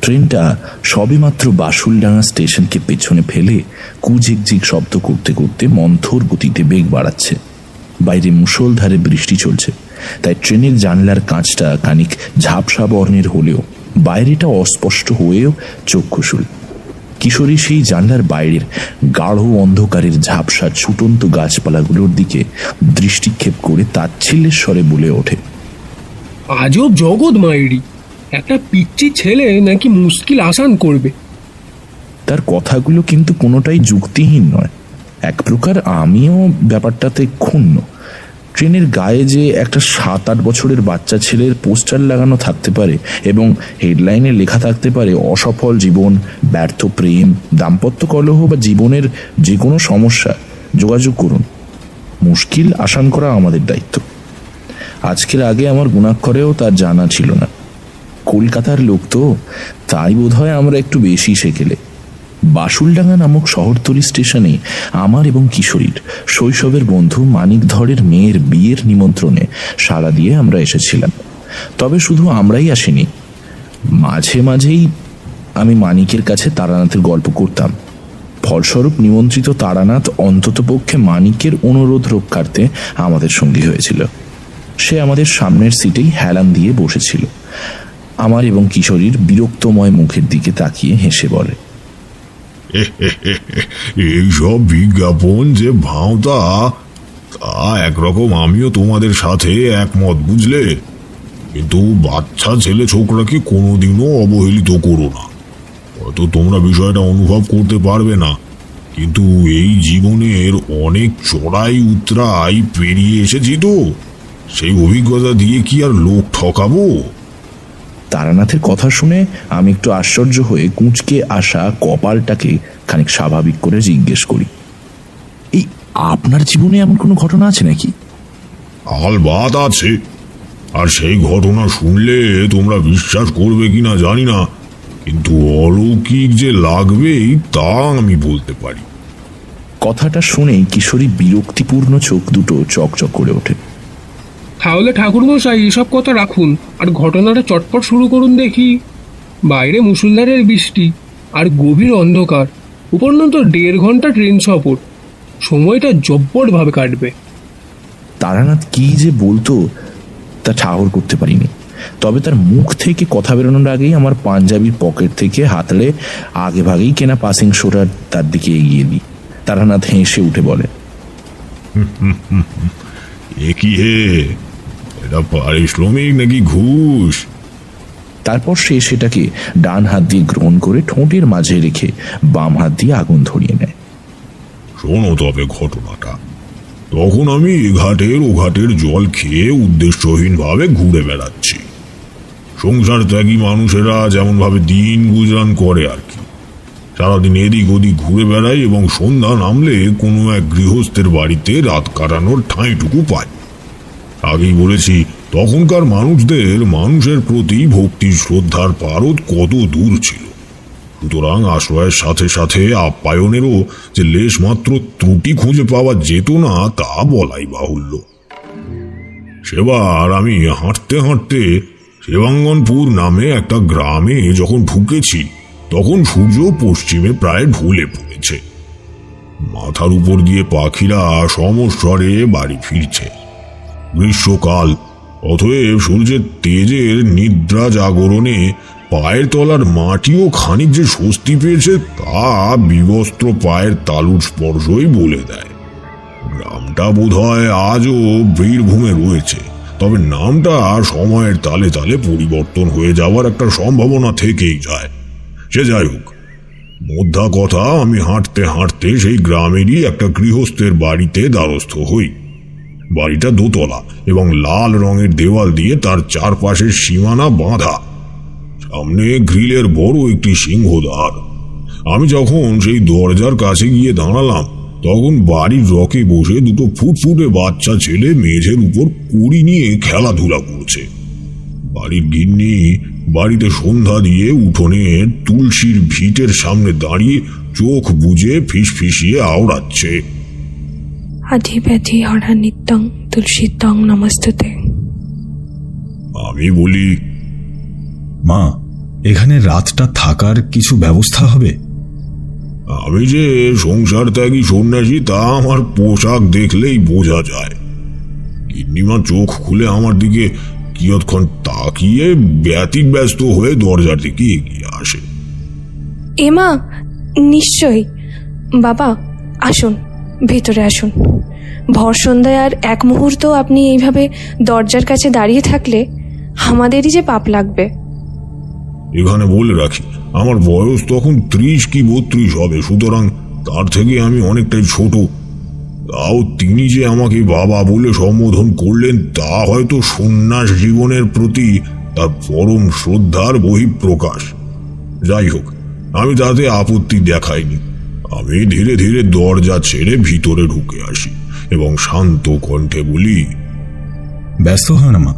ট্রেনটা সবেমাত্র বাসুলডাঙ্গা স্টেশনকে পেছনে ফেলে কুঝিকঝিক শব্দ করতে করতে মন্থর গতিতে বেগ বাড়াচ্ছে। বাইরে মুষলধারে বৃষ্টি চলছে, তাই ট্রেনের জানলার কাঁচটা খানিক ঝাপসা বর্ণের হলেও বাইরেটা অস্পষ্ট হয়েও চক্ষুশূল। কিশোরী সেই জানলার বাইরের গাঢ় অন্ধকারের ঝাপসা ছুটন্ত গাছপালাগুলোর দিকে দৃষ্টিক্ষেপ করে তাচ্ছিল্যের স্বরে বলে ওঠে, আজব জগৎ মায়েরি, একটা পিচ্চি ছেলে নাকি মুশকিল আসান করবে। তার কথাগুলো কিন্তু কোনোটাই যুক্তিহীন নয়। এক প্রকার আমিও ব্যাপারটাতে ক্ষুণ্ণ। ট্রেনের গায়ে যে একটা 7-8 বছরের বাচ্চা ছেলের পোস্টার লাগানো থাকতে পারে এবং হেডলাইনে লেখা থাকতে পারে অসফল জীবন, ব্যর্থ প্রেম, দাম্পত্য কলহ বা জীবনের যে কোনো সমস্যা, যোগাযোগ করুন, মুশকিল আসান করা আমাদের দায়িত্ব। আজকের আগে আমার গুণাক্ষরেও তার জানা ছিল না। কলকাতার লোক তো, তাই বোধহয় আমরা একটু বেশি শেখেলে। বাসুলডাঙ্গা নামক শহরতলি স্টেশনে আমার এবং কিশোরীর শৈশবের বন্ধু মানিক ধরের মেয়ের বিয়ের নিমন্ত্রণে সাড়া দিয়ে আমরা এসেছিলাম। তবে শুধু আমরাই আসিনি, মাঝে মাঝেই আমি মানিকের কাছে তারানাথের গল্প করতাম। ফলস্বরূপ নিমন্ত্রিত তারানাথ অন্ততপক্ষে মানিকের অনুরোধ রক্ষার্থে আমাদের সঙ্গী হয়েছিল। সে আমাদের সামনের সিটেই হেলান দিয়ে বসেছিল। আমার এবং কিশোরীর বিরক্তময় মুখের দিকে তাকিয়ে হেসে বলে, এইসব বিজ্ঞাপন যে ভাঁওতা, তা একরকম আমিও তোমাদের সাথে একমত, বুঝলে। কিন্তু বাচ্চা ছেলে ছোকরাকে কোনোদিনও অবহেলিত করো না। হয়তো তোমরা বিষয়টা অনুভব করতে পারবে না, কিন্তু এই জীবনের অনেক চড়াই উতরাই পেরিয়ে এসেছি তো, সেই অভিজ্ঞতা দিয়ে কি আর লোক ঠকাবো? তারানাথের কথা শুনে আমি একটু আশ্চর্য হয়ে কুঁচকে আসা কপালটাকে খানিক স্বাভাবিক করে জিজ্ঞেস করি, এই আপনার জীবনে এমন কোনো ঘটনা আছে নাকি? আলবাত আছে, আর সেই ঘটনা শুনলে তোমরা বিশ্বাস করবে কিনা জানি না, কিন্তু অলৌকিক যে লাগবেই তা আমি বলতে পারি। কথাটা শুনেই কিশোরী বিরক্তিপূর্ণ চোখ দুটো চকচক করে ওঠে। তাহলে ঠাকুরমশাই এসব কথা রাখুন, আর ঘটনাটা চটপট শুরু করুন দেখি। বাইরে মুষলধারের বৃষ্টি আর গভীর অন্ধকার, উপরন্ত 1.5 ঘন্টা ট্রেন সফর, সময়টা জব্বরভাবে কাটবে। তারানাথ কি যে বলতো তা ঠাহর করতে পারিনি। তবে তার মুখ থেকে কথা বেরোনোর আগেই আমার পাঞ্জাবির পকেট থেকে হাতড়ে আগে ভাগেই কেনা পাসিং সোডা তার দিকে এগিয়ে দিই। তারানাথ হেসে উঠে বলে, এ কি হে, এটা পারিশ্রমিক নাকি ঘুষ? তারপর সে সেটাকে ডান হাত দিয়ে গ্রহণ করে ঠোঁটের মাঝে রেখে বাম হাত দিয়ে আগুন ধরিয়ে নেয়। শোনো তবে ঘটনাটা। তখন আমি এঘাটের ওঘাটের জল খেয়ে উদ্দেশ্যহীন ভাবে ঘুরে বেড়াচ্ছি। সংসার ত্যাগী মানুষেরা যেমন ভাবে দিন গুজরান করে আর কি। সারাদিন এদিক ওদিক ঘুরে বেড়াই এবং সন্ধ্যা নামলে কোনো এক গৃহস্থের বাড়িতে রাত কাটানোর ঠাঁইটুকু পাই। আগেই বলেছি, তখনকার মানুষদের মানুষের প্রতি ভক্তি শ্রদ্ধার পারদ কত দূর ছিল। সুতরাং আশ্রয়ের সাথে সাথে আপ্যায়নেরও যে লেশমাত্র ত্রুটি খুঁজে পাওয়া যেত না তা বলাই বাহুল্য। সেবার আমি হাঁটতে হাঁটতে সেবাঙ্গনপুর নামে একটা গ্রামে যখন ঢুকেছি, তখন সূর্য পশ্চিমে প্রায় ঢলে পড়েছে। মাথার উপর দিয়ে পাখিরা সমস্বরে বাড়ি ফিরছে। গ্রীষ্মকাল, অতএব সূর্যের তেজের নিদ্রা জাগরণে পায়ের তলার মাটিও খানিক যে স্বস্তি পেয়েছে তা বিবস্ত্র পায়ের তালুর স্পর্শই বলে দেয়। গ্রামটা বোধহয় আজও বীরভূমে রয়েছে, তবে নামটা সময়ের তালে তালে পরিবর্তন হয়ে যাওয়ার একটা সম্ভাবনা থেকেই যায়। সে যাই হোক, মোদ্দা কথা, আমি হাঁটতে হাঁটতে সেই গ্রামেরই একটা গৃহস্থের বাড়িতে দ্বারস্থ হই। বাড়িটা দোতলা এবং লাল রঙের দেওয়াল দিয়ে তার চারপাশের সীমানা বাঁধা। সামনে গ্রিলের বড় একটি সিংহদ্বার। আমি যখন সেই দরজার কাছে গিয়ে দাঁড়ালাম, তখন বাড়ির রকে বসে দুটো ফুটফুটে বাচ্চা ছেলে মেঝের উপর কুড়ি নিয়ে খেলাধুলা করছে। বাড়ির গিন্নি বাড়িতে সন্ধ্যা দিয়ে উঠোনে তুলসীর ভিটের সামনে দাঁড়িয়ে চোখ বুজে ফিসফিসিয়ে আওড়াচ্ছে, আধি ব্যাধি হরা নিত্যং তুলসীতং নমস্তুতে। আমি বলি, মা, এখানে রাতটা থাকার কিছু ব্যবস্থা হবে? আমি যে সংসার ত্যাগী সন্ন্যাসী তা আমার পোশাক দেখলেই বোঝা যায়। গিন্নিমা চোখ খুলে আমার দিকে কিয়ৎক্ষণ তাকিয়ে ব্যতিব্যস্ত হয়ে দরজার দিকে এগিয়ে আসে। এমা, নিশ্চয়ই। বাবা, আসুন, ভেতরে আসুন। ভর সন্ধ্যায় আর এক মুহূর্ত আপনি এইভাবে দরজার কাছে দাঁড়িয়ে থাকলে আমাদেরই যে পাপ লাগবে। এখানে বলে রাখি, আমার বয়স তখন 30 কি 32 হবে, সুতরাং তার থেকে আমি অনেকটাই ছোট। তাও তিনি যে আমাকে বাবা বলে সম্বোধন করলেন তা হয়তো সন্ন্যাস জীবনের প্রতি তার পরম শ্রদ্ধার বহিঃপ্রকাশ। যাই হোক, আমি তাতে আপত্তি দেখাইনি। আমি ধীরে ধীরে দরজা ছেড়ে ভিতরে ঢুকে আসি এবং শান্ত কণ্ঠে বলি, ব্যস্ত হয় না মা,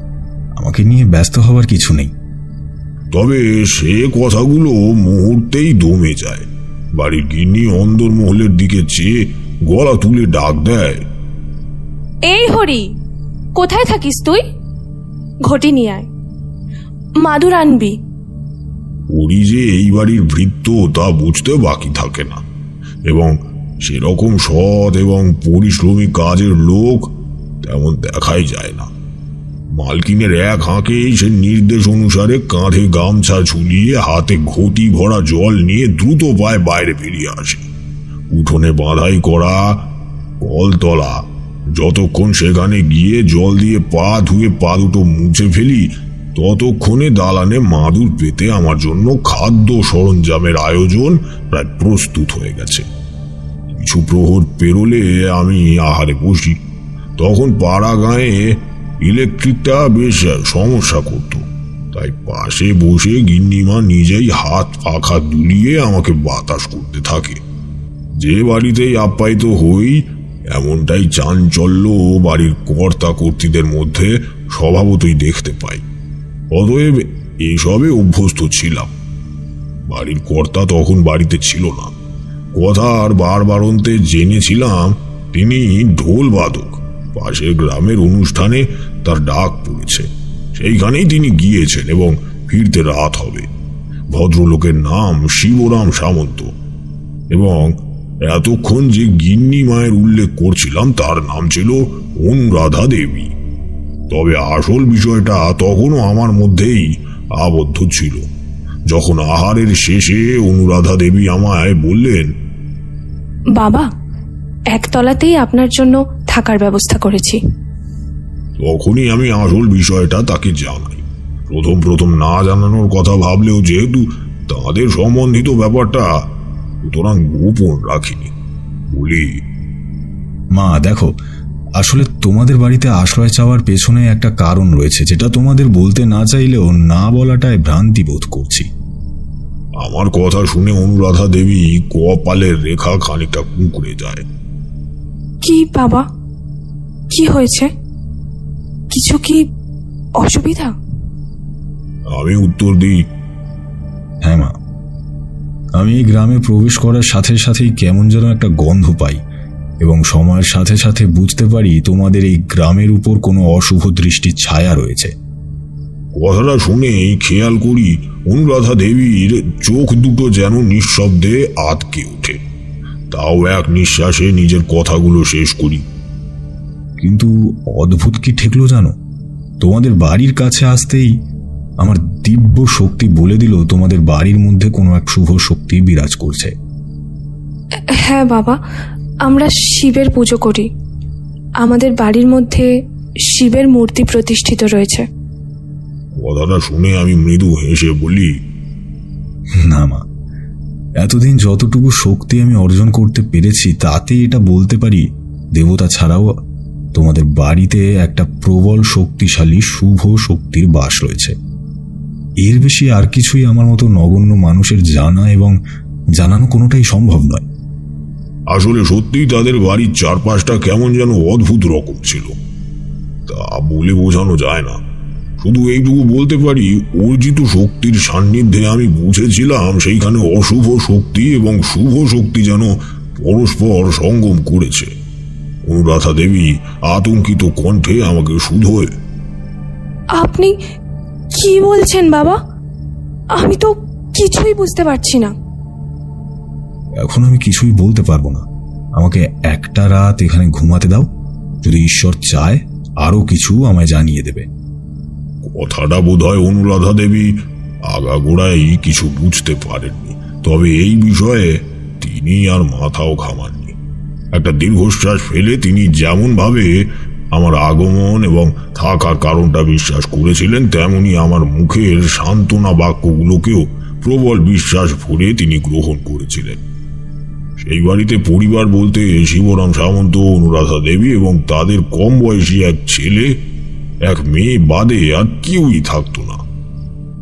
আমাকে নিয়ে ব্যস্ত হওয়ার কিছু নেই। তবে সে কথাগুলো মুহূর্তেই দমে যায়। বাড়ির গিন্নি অন্দরমহলের দিকে চেয়ে গলা তুলে ডাক দেয়, এই হরি, কোথায় থাকিস তুই? ঘটি নিয়ে আয়, মাদুর আনবি। ওরি যে এই বাড়ির ভৃত্য তা বুঝতে বাকি থাকে না, এবং সেরকম সৎ এবং পরিশ্রমী কাজের লোক তেমন দেখাই যায় না। মালকিনের এক হাঁকেই সে নির্দেশ অনুসারে কাঁধে গামছা ঝুলিয়ে হাতে ঘটি ভরা জল নিয়ে দ্রুত পায়ে বাইরে বেরিয়ে আসে। উঠোনে বাঁধাই করা কলতলা, যতক্ষণ সেখানে গিয়ে জল দিয়ে পা ধুয়ে পা দুটো মুছে ফেলি ততক্ষণে দালানে মাদুর পেতে আমার জন্য খাদ্য সরঞ্জামের আয়োজন প্রায় প্রস্তুত হয়ে গেছে। কিছু প্রহর পেরোলে আমি আহারে বসি। তখন পাড়া গাঁয়ে ইলেকট্রিকটা বেশ সমস্যা করত, তাই পাশে বসে গিন্নিমা নিজেই হাত পাখা দুলিয়ে আমাকে বাতাস করতে থাকে। যে বাড়িতেই আপ্যায়িত হই এমনটাই চাঞ্চল্য বাড়ির কর্তা কর্ত্রীদের মধ্যে স্বভাবতই দেখতে পাই। অতএব এসবে অভ্যস্ত ছিলাম। বাড়ির কর্তা তখন বাড়িতে ছিল না। কথার বারবারন্তে জেনেছিলাম তিনি ঢোল বাদক। পাশের গ্রামের অনুষ্ঠানে তার ডাক পড়েছে, সেইখানেই তিনি গিয়েছেন এবং ফিরতে রাত হবে। ভদ্রলোকের নাম শিবরাম সামন্ত, এবং এতক্ষণ যে গিন্নি মায়ের উল্লেখ করছিলাম তার নাম ছিল অনুরাধা দেবী। তবে আসল বিষয়টা তখনও আমার মধ্যেই আবদ্ধ ছিল। যখন আহারের শেষে অনুরাধা দেবী আমায় বললেন, বাবা, একতলাতেই আপনার জন্য থাকার ব্যবস্থা করেছি। তখনই আমি আসল বিষয়টা তাকে জানাই। প্রথম না জানানোর কথা ভাবলেও যেহেতু তাদের সম্বন্ধিত ব্যাপারটা, সুতরাং গোপন রাখিনি। বলি, মা দেখো, আসলে তোমাদের বাড়িতে আশ্রয় চাওয়ার পেছনে একটা কারণ রয়েছে, যেটা তোমাদের বলতে না চাইলেও না বলাটায় ভ্রান্তি বোধ করছি। আমার কথা শুনে অনুরাধা দেবী কপালের রেখা খানিকটা কুঁকড়ে যায়। কি বাবা, কি হয়েছে? কিছু কি অসুবিধা? আমি উত্তর দিই, হ্যাঁ মা, আমি এই গ্রামে প্রবেশ করার সাথে সাথেই কেমন যেন একটা গন্ধ পাই, এবং সময়ের সাথে সাথে বুঝতে পারি তোমাদের এই গ্রামের উপর কোনো অশুভ দৃষ্টির ছায়া রয়েছে। কথাটা শুনেই খেয়াল করি অনুরাধা দেবীর চোখ দুটো যেন নিঃশব্দে আটকে ওঠে। তাও এক নিঃশ্বাসে নিজের কথাগুলো শেষ করি। কিন্তু অদ্ভুত কি ঠেকলো জানো, তোমাদের বাড়ির কাছে আসতেই আমার দিব্য শক্তি বলে দিল তোমাদের বাড়ির মধ্যে কোনো এক শুভ শক্তি বিরাজ করছে। হ্যাঁ বাবা, আমরা শিবের পুজো করি। আমাদের বাড়ির মধ্যে শিবের মূর্তি প্রতিষ্ঠিত রয়েছে। কথাটা শুনে আমি মৃদু হেসে বলি, না মা, এতদিন যতটুকু শক্তি আমি অর্জন করতে পেরেছি তাতে এটা বলতে পারি দেবতা ছাড়াও তোমাদের বাড়িতে একটা প্রবল শক্তিশালী শুভ শক্তির বাস রয়েছে। এর বেশি আর কিছুই আমার মতো নগণ্য মানুষের জানা এবং জানানো কোনোটাই সম্ভব নয়। আসলে সত্যিই তাদের বাড়ির চারপাশটা কেমন যেন অদ্ভুত রকম ছিল, তা বলে বোঝানো যায় না। শুধু এইটুকু বলতে পারি, অর্জিত শক্তির সান্নিধ্যে আমি বুঝেছিলাম সেইখানে অশুভ শক্তি এবং শুভ শক্তি যেন পরস্পর সঙ্গম করেছে। অনুরাধা দেবী আতঙ্কিত কণ্ঠে আমাকে শুধোয়, আপনি কি বলছেন বাবা? আমি তো কিছুই বুঝতে পারছি না। এখন আমি কিছুই বলতে পারবো না। আমাকে একটা রাত এখানে ঘুমাতে দাও, যদি ঈশ্বর চায় আরো কিছু আমায় জানিয়ে দেবে। কথাটা বোধহয় অনুরাধা দেবী আগাগোড়াই কিছু বুঝতে পারেননি, তবে এই বিষয়ে তিনি আর মাথাও ঘামাননি। একটা দীর্ঘশ্বাস ফেলে তিনি যেমন ভাবে আমার আগমন এবং থাকার কারণটা বিশ্বাস করেছিলেন, তেমনি আমার মুখের সান্ত্বনা বাক্যগুলোকেও প্রবল বিশ্বাস ভরে তিনি গ্রহণ করেছিলেন। সেই বাড়িতে পরিবার বলতে শিবরাম সামন্ত, অনুরাধা দেবী এবং তাদের কম বয়সী এক ছেলে, এক মেয়ে বাদে আর কেউই থাকতো না।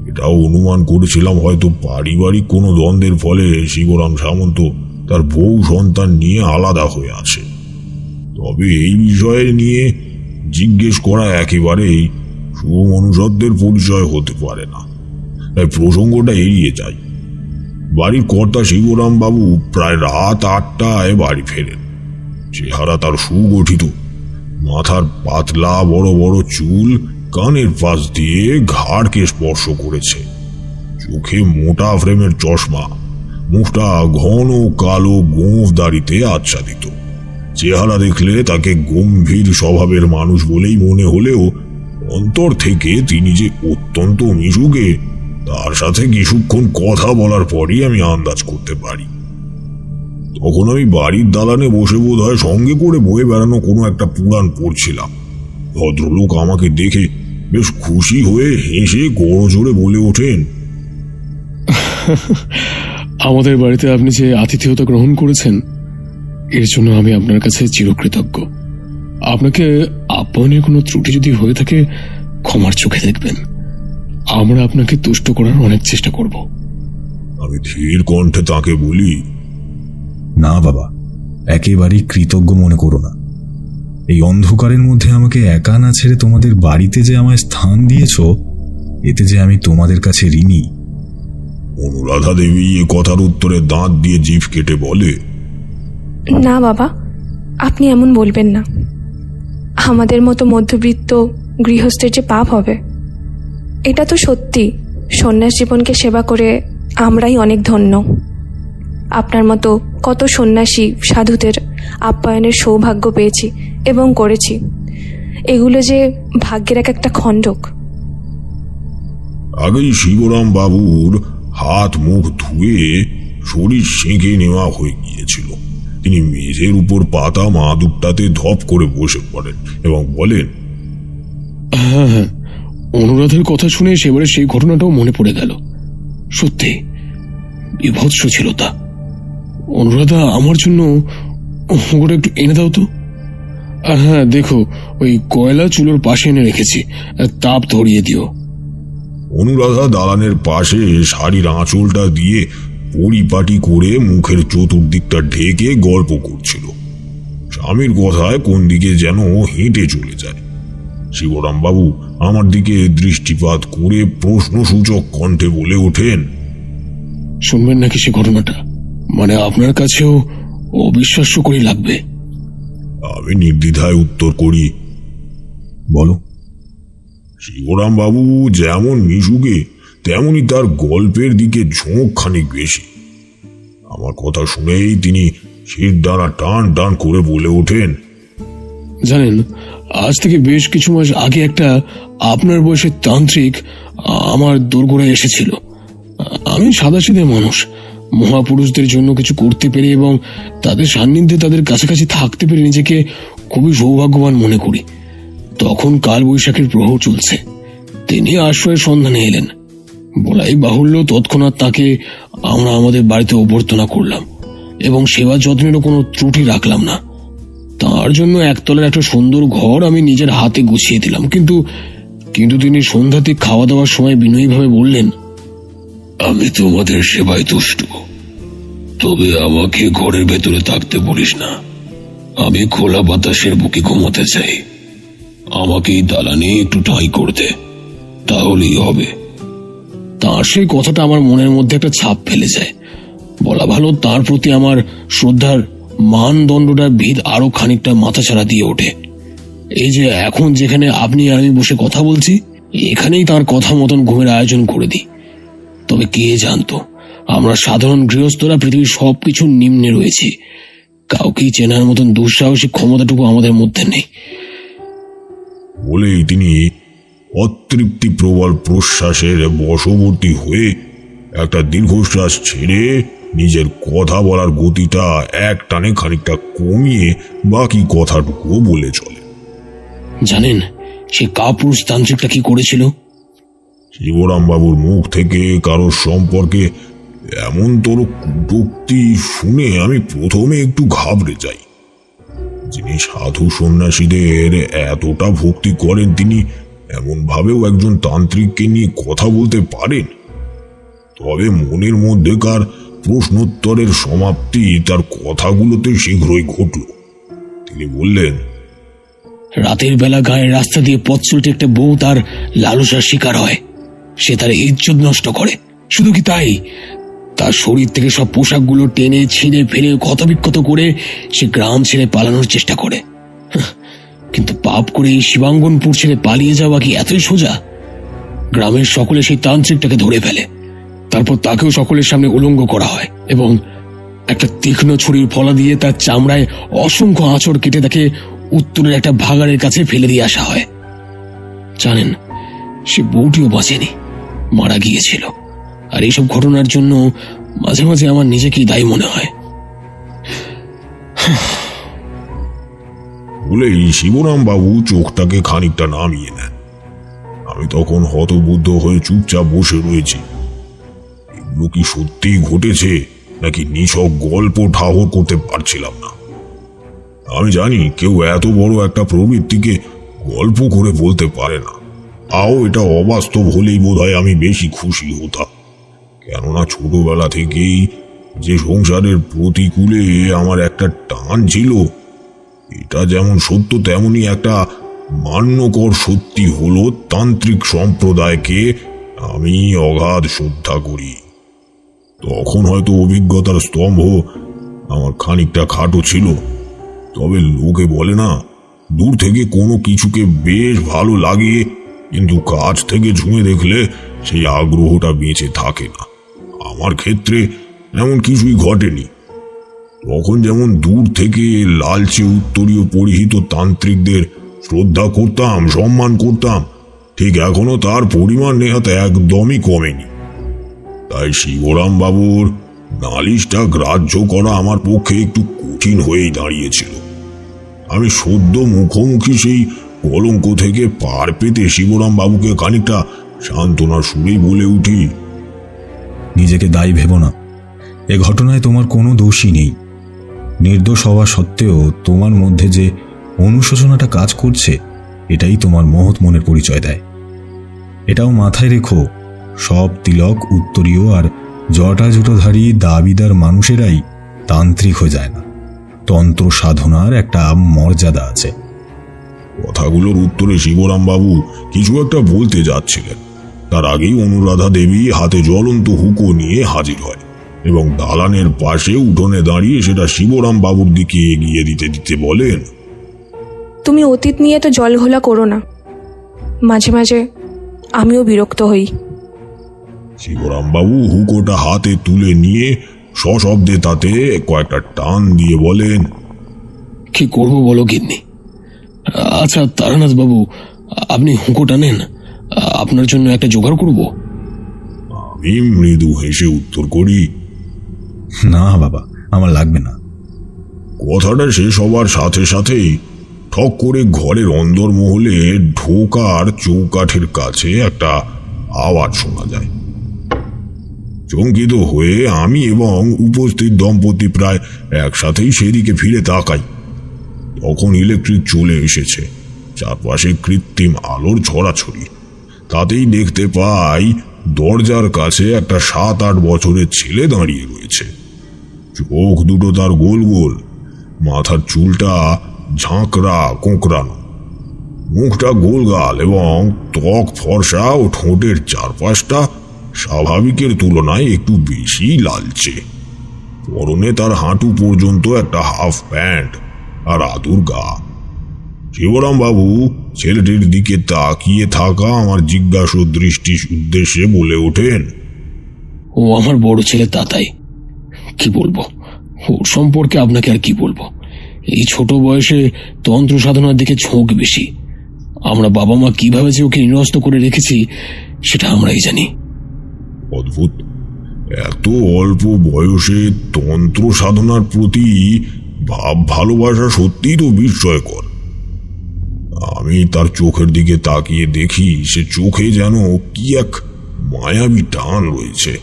এটাও অনুমান করেছিলাম হয়তো পারিবারিক কোনো দ্বন্দ্বের ফলে শিবরাম সামন্ত তার বউ সন্তান নিয়ে আলাদা হয়ে আছে। তবে এই বিষয়ে নিয়ে জিজ্ঞেস করা একেবারেই শুভ মনুষ্যত্বের পরিচয় হতে পারে না, তাই প্রসঙ্গটা এড়িয়ে যায়। বাড়ির কর্তা শিবরাম বাবু প্রায় রাত 8টায় বাড়ি ফেরেন। চেহারা তার সুগঠিত, মাথার পাতলা বড় বড় চুল কানের পাশ দিয়ে ঘাড়কে স্পর্শ করেছে, চোখে মোটা ফ্রেমের চশমা, মুখটা ঘন কালো গোঁফ দাড়িতে আচ্ছাদিত। চেহারা দেখলে তাকে গম্ভীর স্বভাবের মানুষ বলেই মনে হলেও অন্তর থেকে তিনি যে অত্যন্ত মিশুকে তার সাথে কিছুক্ষণ কথা বলার পরই আমি আন্দাজ করতে পারি। তখন আমি বাড়ির দালানে বসে বোধহয় সঙ্গে করে বয়ে বেড়ানো কোনো একটা পুরাণ পড়ছিলাম। ভদ্রলোক আমাকে দেখে বেশ খুশি হয়ে হেসে গড়জোড়ে বলে ওঠেন, আমাদের বাড়িতে আপনি যে আতিথেয়তা গ্রহণ করেছেন এর জন্য আমি আপনার কাছে চিরকৃতজ্ঞ। আপনাকে আপ্যায়নের কোনো ত্রুটি যদি হয়ে থাকে ক্ষমার চোখে দেখবেন। আমরা আপনাকে তুষ্ট করার অনেক চেষ্টা করব। আমি ধীর কণ্ঠে তাকে বলি, না বাবা, একেবারেই কৃতজ্ঞ মনে করো না। এই অন্ধকারের মধ্যে আমাকে একা না ছেড়ে তোমাদের বাড়িতে যে আমায় স্থান দিয়েছ, এতে যে আমি তোমাদের কাছে ঋণী। অনুরাধা দেবী এ কথার উত্তরে দাঁত দিয়ে জিভ কেটে বলে, না বাবা, আপনি এমন বলবেন না। আমাদের মতো মধ্যবিত্ত গৃহস্থের যে পাপ হবে, এটা তো সত্যি। সন্ন্যাস জীবনকে সেবা করে আমরাই অনেক ধন্য। আপনার মতো কত সন্ন্যাসী সাধুদের আপ্যায়নের সৌভাগ্য পেয়েছি এবং করেছি। এগুলো যে ভাগ্যের এক একটা খণ্ডক। আগেই শিবরাম বাবুর হাত মুখ ধুয়ে শরীর সেঁকে নেওয়া হয়ে গিয়েছিল। তিনি মেঝের উপর পাতা মাদুরটাতে ধপ করে বসে পড়েন এবং বলেন, হ্যাঁ হ্যাঁ, অনুরাধের কথা শুনে সেবারে সেই ঘটনাটাও মনে পড়ে গেল। সত্যি বিভৎস ছিল তা। অনুরাধা, আমার জন্য ওটা একটু এনে দাও তো। আর হ্যাঁ দেখো, ওই কয়লা চুলোর পাশে এনে রেখেছি, তাপ ধরিয়ে দিও। অনুরাধা দালানের পাশে শাড়ির আঁচলটা দিয়ে পরিপাটি করে মুখের চতুর্দিকটা ঢেকে গল্প করছিল। স্বামীর কথায় কোন দিকে যেন হেঁটে চলে যায়। শিবরাম বাবু আমার দিকে দৃষ্টিপাত করে প্রশ্নসূচক কণ্ঠে বলে ওঠেন, শুনবেন নাকি সে ঘটনাটা? মানে আপনার কাছেও অবিশ্বাস্য করে লাগবে। আমি নির্দ্বিধায় উত্তর করি, বলো। শিবরাম বাবু যেমন মিশুকে তেমনি তার গল্পের দিকে ঝোঁক খানিক বেশি। আমার কথা শুনেই তিনি শির দ্বারা টান টান করে বলে ওঠেন, জানেন, আজ থেকে বেশ কিছু মাস আগে একটা আপনার বয়সের তান্ত্রিক আমার দোরগোড়ায় এসেছিল। আমি সাদাসিধে মানুষ, মহাপুরুষদের জন্য কিছু করতে পেরে এবং তাদের সান্নিধ্যে তাদের কাছাকাছি থাকতে পেরে নিজেকে খুবই সৌভাগ্যবান মনে করি। তখন কাল বৈশাখের প্রহর চলছে। তিনি আশ্রয়ের সন্ধানে এলেন। বলাই বাহুল্য, তৎক্ষণাৎ তাকে আমরা আমাদের বাড়িতে অভ্যর্থনা করলাম এবং সেবা যত্নেরও কোনো ত্রুটি রাখলাম না। তার জন্য একতলার একটা সুন্দর ঘর আমি নিজের হাতে গুছিয়ে দিলাম। কিন্তু তিনি সন্ধ্যাতে খাওয়া দাওয়ার সময় বিনয়ীভাবে বললেন, আমি তোমাদের সেবায় তুষ্ট, তবে আমাকে ঘরের ভেতরে থাকতে বলিস না। আমি খোলা বাতাসের বুকে ঘুমাতে চাই। আমাকে দালানে একটু ঠাঁই করতে, তাহলেই হবে। তার সেই কথাটা আমার মনের মধ্যে একটা ছাপ ফেলে যায়। বলা ভালো, তার প্রতি আমার শ্রদ্ধার মানদণ্ডটার ভিত আরো খানিকটা মাথাছাড়া দিয়ে ওঠে। এই যে এখন যেখানে আপনি আর আমি বসে কথা বলছি, এখানেই তার কথা মতন ঘুমের আয়োজন করে দিই। তো তবে কে জানতো আমরা সাধারণ গৃহস্থরা পৃথিবীর সবকিছু নিম্নে রয়েছি। কাউকেই চেনার মতন দুঃসাহসিক ক্ষমতাটুকু আমাদের মধ্যে নেই। বলেই তিনি অতৃপ্তি প্রবল প্রশ্বাসের বশবর্তী হয়ে একটা দীর্ঘশ্বাস ছেড়ে নিজের কথা বলার গতিটা এক টানে খানিকটা কমিয়ে বাকি কথাটুকুও বলে চলে। জানেন সে কাপুরুষ তান্ত্রিকটা কি করেছিল? শিবরাম বাবুর মুখ থেকে কারোর সম্পর্কে এমন তোর কটূক্তি শুনে আমি প্রথমে একটু ঘাবড়ে যাই। যিনি সাধু সন্ন্যাসীদের এতটা ভক্তি করেন, তিনি এমন ভাবেও একজন তান্ত্রিককে নিয়ে কথা বলতে পারেন? তবে মনের মধ্যেকার প্রশ্নোত্তরের সমাপ্তি তার কথাগুলোতে শীঘ্রই ঘটল। তিনি বললেন, রাতের বেলা গায়ের রাস্তা দিয়ে পথ চলতে একটা বউ তার লালসার শিকার হয়। সে তার ইজ্জত নষ্ট করে। শুধু কি তাই, তার শরীর থেকে সব পোশাকগুলো টেনে ছিঁড়ে ফেলে ক্ষতবিক্ষত করে সে গ্রাম ছেড়ে পালানোর চেষ্টা করে। কিন্তু পাপ করে এই শিবাঙ্গনপুর ছেড়ে পালিয়ে যাওয়া কি এতই সোজা? গ্রামের সকলে সেই তান্ত্রিকটাকে ধরে ফেলে। তারপর তাকেও সকলের সামনে উলঙ্গ করা হয় এবং একটা তীক্ষ্ণ ছুরির ফলা দিয়ে তার চামড়ায় অসংখ্য আঁচড় কেটে তাকে উত্তরের একটা ভাগাড়ের কাছে ফেলে দিয়ে আসা হয়। জানেন, সে বউটিও বাঁচেনি, মারা গিয়েছিল। আর এইসব ঘটনার জন্য মাঝে মাঝে আমার নিজেকেই দায়ী মনে হয়। বলেই শিবরাম বাবু চোখটাকে খানিকটা নামিয়ে নেন। আমি তখন হতবুদ্ধ হয়ে চুপচাপ বসে রয়েছি। এগুলো কি সত্যিই ঘটেছে নাকি নিছক গল্প ঠাহর করতে পারছিলাম না। আমি জানি কেউ এত বড় একটা প্রবৃত্তিকে গল্প করে বলতে পারে না। তাও এটা অবাস্তব হলেই বোধহয় আমি বেশি খুশি হতাম। কেননা ছোটবেলা থেকেই যে সংসারের প্রতিকূলে আমার একটা টান ছিল, এটা যেমন সত্য তেমনি একটা মান্যকর সত্যি হলো তান্ত্রিক সম্প্রদায়কে আমি অগাধ শ্রদ্ধা করি। তখন হয়তো অভিজ্ঞতার স্তম্ভ আমার খানিকটা খাটো ছিল। তবে লোকে বলে না, দূর থেকে কোনো কিছুকে বেশ ভালো লাগে, কিন্তু কাছ থেকে ছুঁয়ে দেখলে সেই আগ্রহটা বেঁচে থাকে না। আমার ক্ষেত্রে এমন কিছুই ঘটেনি। তখন যেমন দূর থেকে লালচে উত্তরীয় পরিহিত তান্ত্রিকদের শ্রদ্ধা করতাম, সম্মান করতাম, ঠিক এখনো তার পরিমাণ নেহাত একদমই কমেনি। তাই শিবরাম বাবুর নালিশটা গ্রাহ্য করা আমার পক্ষে একটু কঠিন হয়েই দাঁড়িয়েছিল। আমি সদ্য মুখোমুখি সেই কলঙ্ক থেকে পার পেতে শিবরাম বাবুকে খানিকটা সান্ত্বনার সুরেই বলে উঠি, নিজেকে দায়ী ভেবো না। এ ঘটনায় তোমার কোনো দোষই নেই। নির্দোষ হওয়া সত্ত্বেও তোমার মধ্যে যে অনুশোচনাটা কাজ করছে, এটাই তোমার মহৎ মনের পরিচয় দেয়। এটাও মাথায় রেখো, সব তিলক উত্তরীয় আর জটাজুটোধারী দাবিদার মানুষেরাই তান্ত্রিক হয়ে যায় না। তন্ত্র সাধনার একটা মর্যাদা আছে। কথাগুলোর উত্তরে শিবরাম বাবু কিছু একটা বলতে যাচ্ছিলেন। তার আগেই অনুরাধা দেবী হাতে জ্বলন্ত হুঁকো নিয়ে হাজির হয় এবং দালানের পাশে উঠোনে দাঁড়িয়ে সেটা শিবরাম বাবুর দিকে এগিয়ে দিতে দিতে বলেন, তুমি অতীত নিয়ে তো জল ঘোলা করো না। মাঝে মাঝে আমিও বিরক্ত হই। শিবরাম বাবু হুঁকোটা হাতে তুলে নিয়ে সশব্দে তাতে কয়েকটা টান দিয়ে বলেন, কি করবো বলো গিন্নি? আচ্ছা তারানাথ বাবু, আপনি হুঁকোটা নেন, আপনার জন্য একটা জোগাড় করব। আমি মৃদু হেসে উত্তর করি, না বাবা, আমার লাগবে না। কথাটা শেষ হবার সাথে সাথেই ঠক করে ঘরের অন্দরমহলে ঢোকার চৌকাঠের কাছে একটা আওয়াজ শোনা যায়। চমকিত হয়ে আমি এবং উপস্থিত দম্পতি প্রায় একসাথেই সেদিকে ফিরে তাকাই। তখন ইলেকট্রিক চলে এসেছে, চারপাশে কৃত্রিম আলোর ছড়াছড়ি। তাতেই দেখতে পাই দরজার কাছে একটা 7-8 বছরের ছেলে দাঁড়িয়ে রয়েছে। চোখ দুটো তার গোল গোল, মাথার চুলটা ঝাঁকড়া কোঁকড়ানো, মুখটা গোলগাল এবং ত্বক ফর্সা ও ঠোঁটের চারপাশটা স্বাভাবিকের তুলনায় একটু বেশি লালচে। পরনে তার হাঁটু পর্যন্ত একটা হাফ প্যান্ট আর আদুর গা। শিবরাম বাবু ছেলেটির দিকে তাকিয়ে থাকা আমার জিজ্ঞাসু দৃষ্টির উদ্দেশ্যে বলে ওঠেন, ও আমার বড় ছেলে তাতাই। কি বলবো ওর সম্পর্কে আপনাকে, আর কি বলবো। এই ছোট বয়সে তন্ত্র সাধনার দিকে ঝোঁক বেশি। আমরা বাবা মা কিভাবে যে ওকে নিরস্ত করে রেখেছি সেটা আমরাই জানি। অদ্ভুত, এত অল্প বয়সে তন্ত্র সাধনার প্রতি ভাব ভালোবাসা সত্যিই তো বিস্ময়কর। আমি তার চোখের দিকে তাকিয়ে দেখি সে চোখে যেন কি এক মায়াবী টান রয়েছে।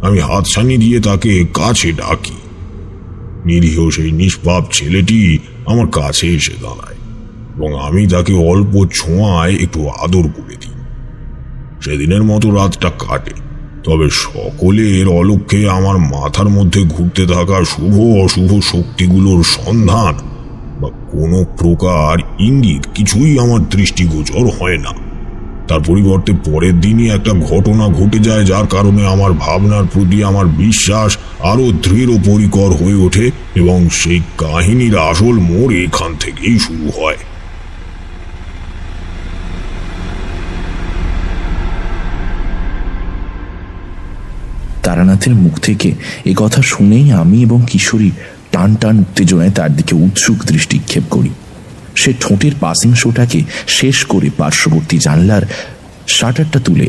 আমি হাতছানি দিয়ে তাকে কাছে ডাকি। নিরীহ সেই নিষ্পাপ ছেলেটি আমার কাছে এসে দাঁড়ায় এবং আমি তাকে অল্প ছোঁয়ায় একটু আদর করে দিই। সেদিনের মতো রাতটা কাটে, তবে সকলের অলক্ষ্যে আমার মাথার মধ্যে ঘুরতে থাকা শুভ অশুভ শক্তিগুলোর সন্ধান বা কোনো প্রকার ইঙ্গিত কিছুই আমার দৃষ্টিগোচর হয় না। তার পরিবর্তে পরের দিনই একটা ঘটনা ঘটে যায়, যার কারণে আমার ভাবনার প্রতি আমার বিশ্বাস আরো দৃঢ় পরিকর হয়ে ওঠে এবং সেই কাহিনীর আসল মোড় এখান থেকেই শুরু হয়। তারানাথের মুখ থেকে এ কথা শুনেই আমি এবং কিশোরী টান টান উত্তেজনায় তার দিকে উৎসুক দৃষ্টিক্ষেপ করি। সে ঠোঁটের পাসিং শোটাকে শেষ করে পার্শ্ববর্তী জানলার শাটারটা তুলে